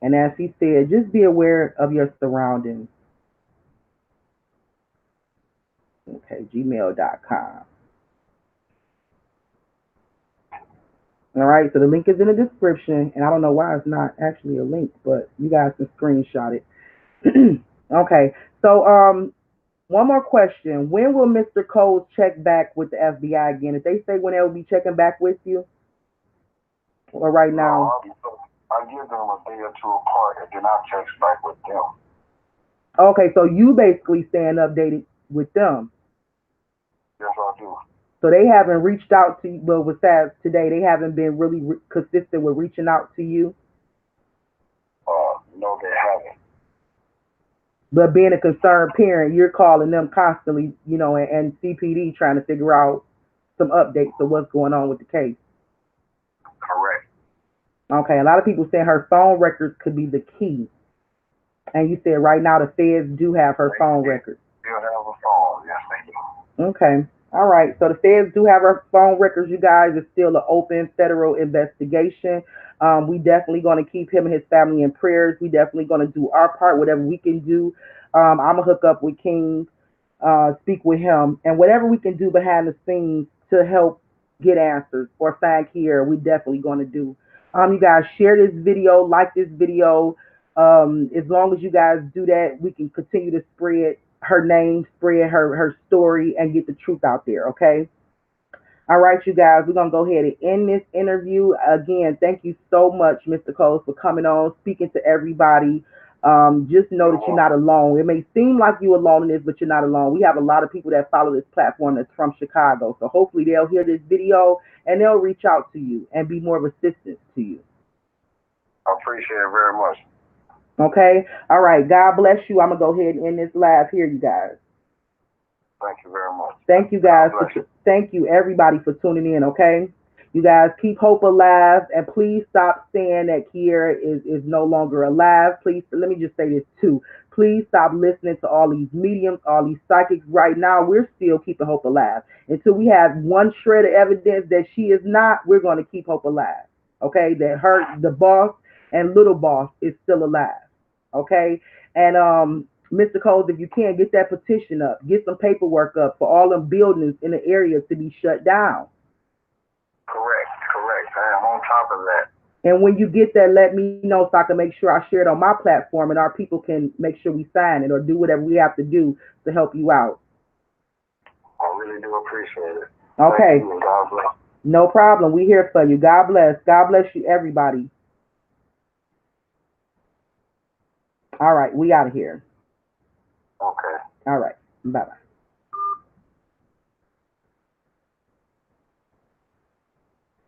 And as he said, just be aware of your surroundings. Okay, gmail.com. All right, so the link is in the description, and I don't know why it's not actually a link, but you guys can screenshot it. Okay, so one more question: when will Mr. Coles check back with the FBI again? If they say when they'll be checking back with you, or right No, now? I give them a day or two apart and then I text back with them. Okay, so you basically staying updated with them. Yes, I do. So they haven't reached out to you. Well, with that today, they haven't been really consistent with reaching out to you. No, they haven't. But being a concerned parent, you're calling them constantly, and CPD trying to figure out some updates of what's going on with the case. Correct. Okay, a lot of people saying her phone records could be the key. And you said right now the feds do have her They phone still records. have a phone. Yes, they do. Okay. All right. So the feds do have our phone records, you guys. It's still an open federal investigation. We definitely going to keep him and his family in prayers. We definitely going to do our part, whatever we can do. I'm going to hook up with King, speak with him, and whatever we can do behind the scenes to help get answers or find here, we definitely going to do. You guys share this video, like this video. As long as you guys do that, we can continue to spread her name, spread her story, and get the truth out there. Okay. All right, you guys, we're gonna go ahead and end this interview. Again, thank you so much, Mr. Coles, for coming on, speaking to everybody. Just know You're that you're not welcome. alone. It may seem like you're alone in this, but you're not alone. We have a lot of people that follow this platform that's from Chicago. So hopefully they'll hear this video and they'll reach out to you and be more of assistance to you. I appreciate it very much. Okay? All right. God bless you. I'm gonna go ahead and end this live here, you guys. Thank you very much. Thank you God guys for bless you. thank you everybody for tuning in, okay? You guys keep hope alive and please stop saying that Kierra is no longer alive. Please let me just say this too. Please stop listening to all these mediums, all these psychics right now. We're still keeping hope alive. Until we have one shred of evidence that she is not, we're gonna keep hope alive. Okay? That her the boss and little boss is still alive. Okay? And Mr. Coles, if you can get that petition up, get some paperwork up for all them buildings in the area to be shut down. Correct. Correct. I am on top of that. And when you get that, let me know so I can make sure I share it on my platform and our people can make sure we sign it or do whatever we have to do to help you out. I really do appreciate it. Thank Okay. you and God bless. No problem. We here for you. God bless. God bless you, everybody. All right. We out of here. Okay. All right. Bye bye.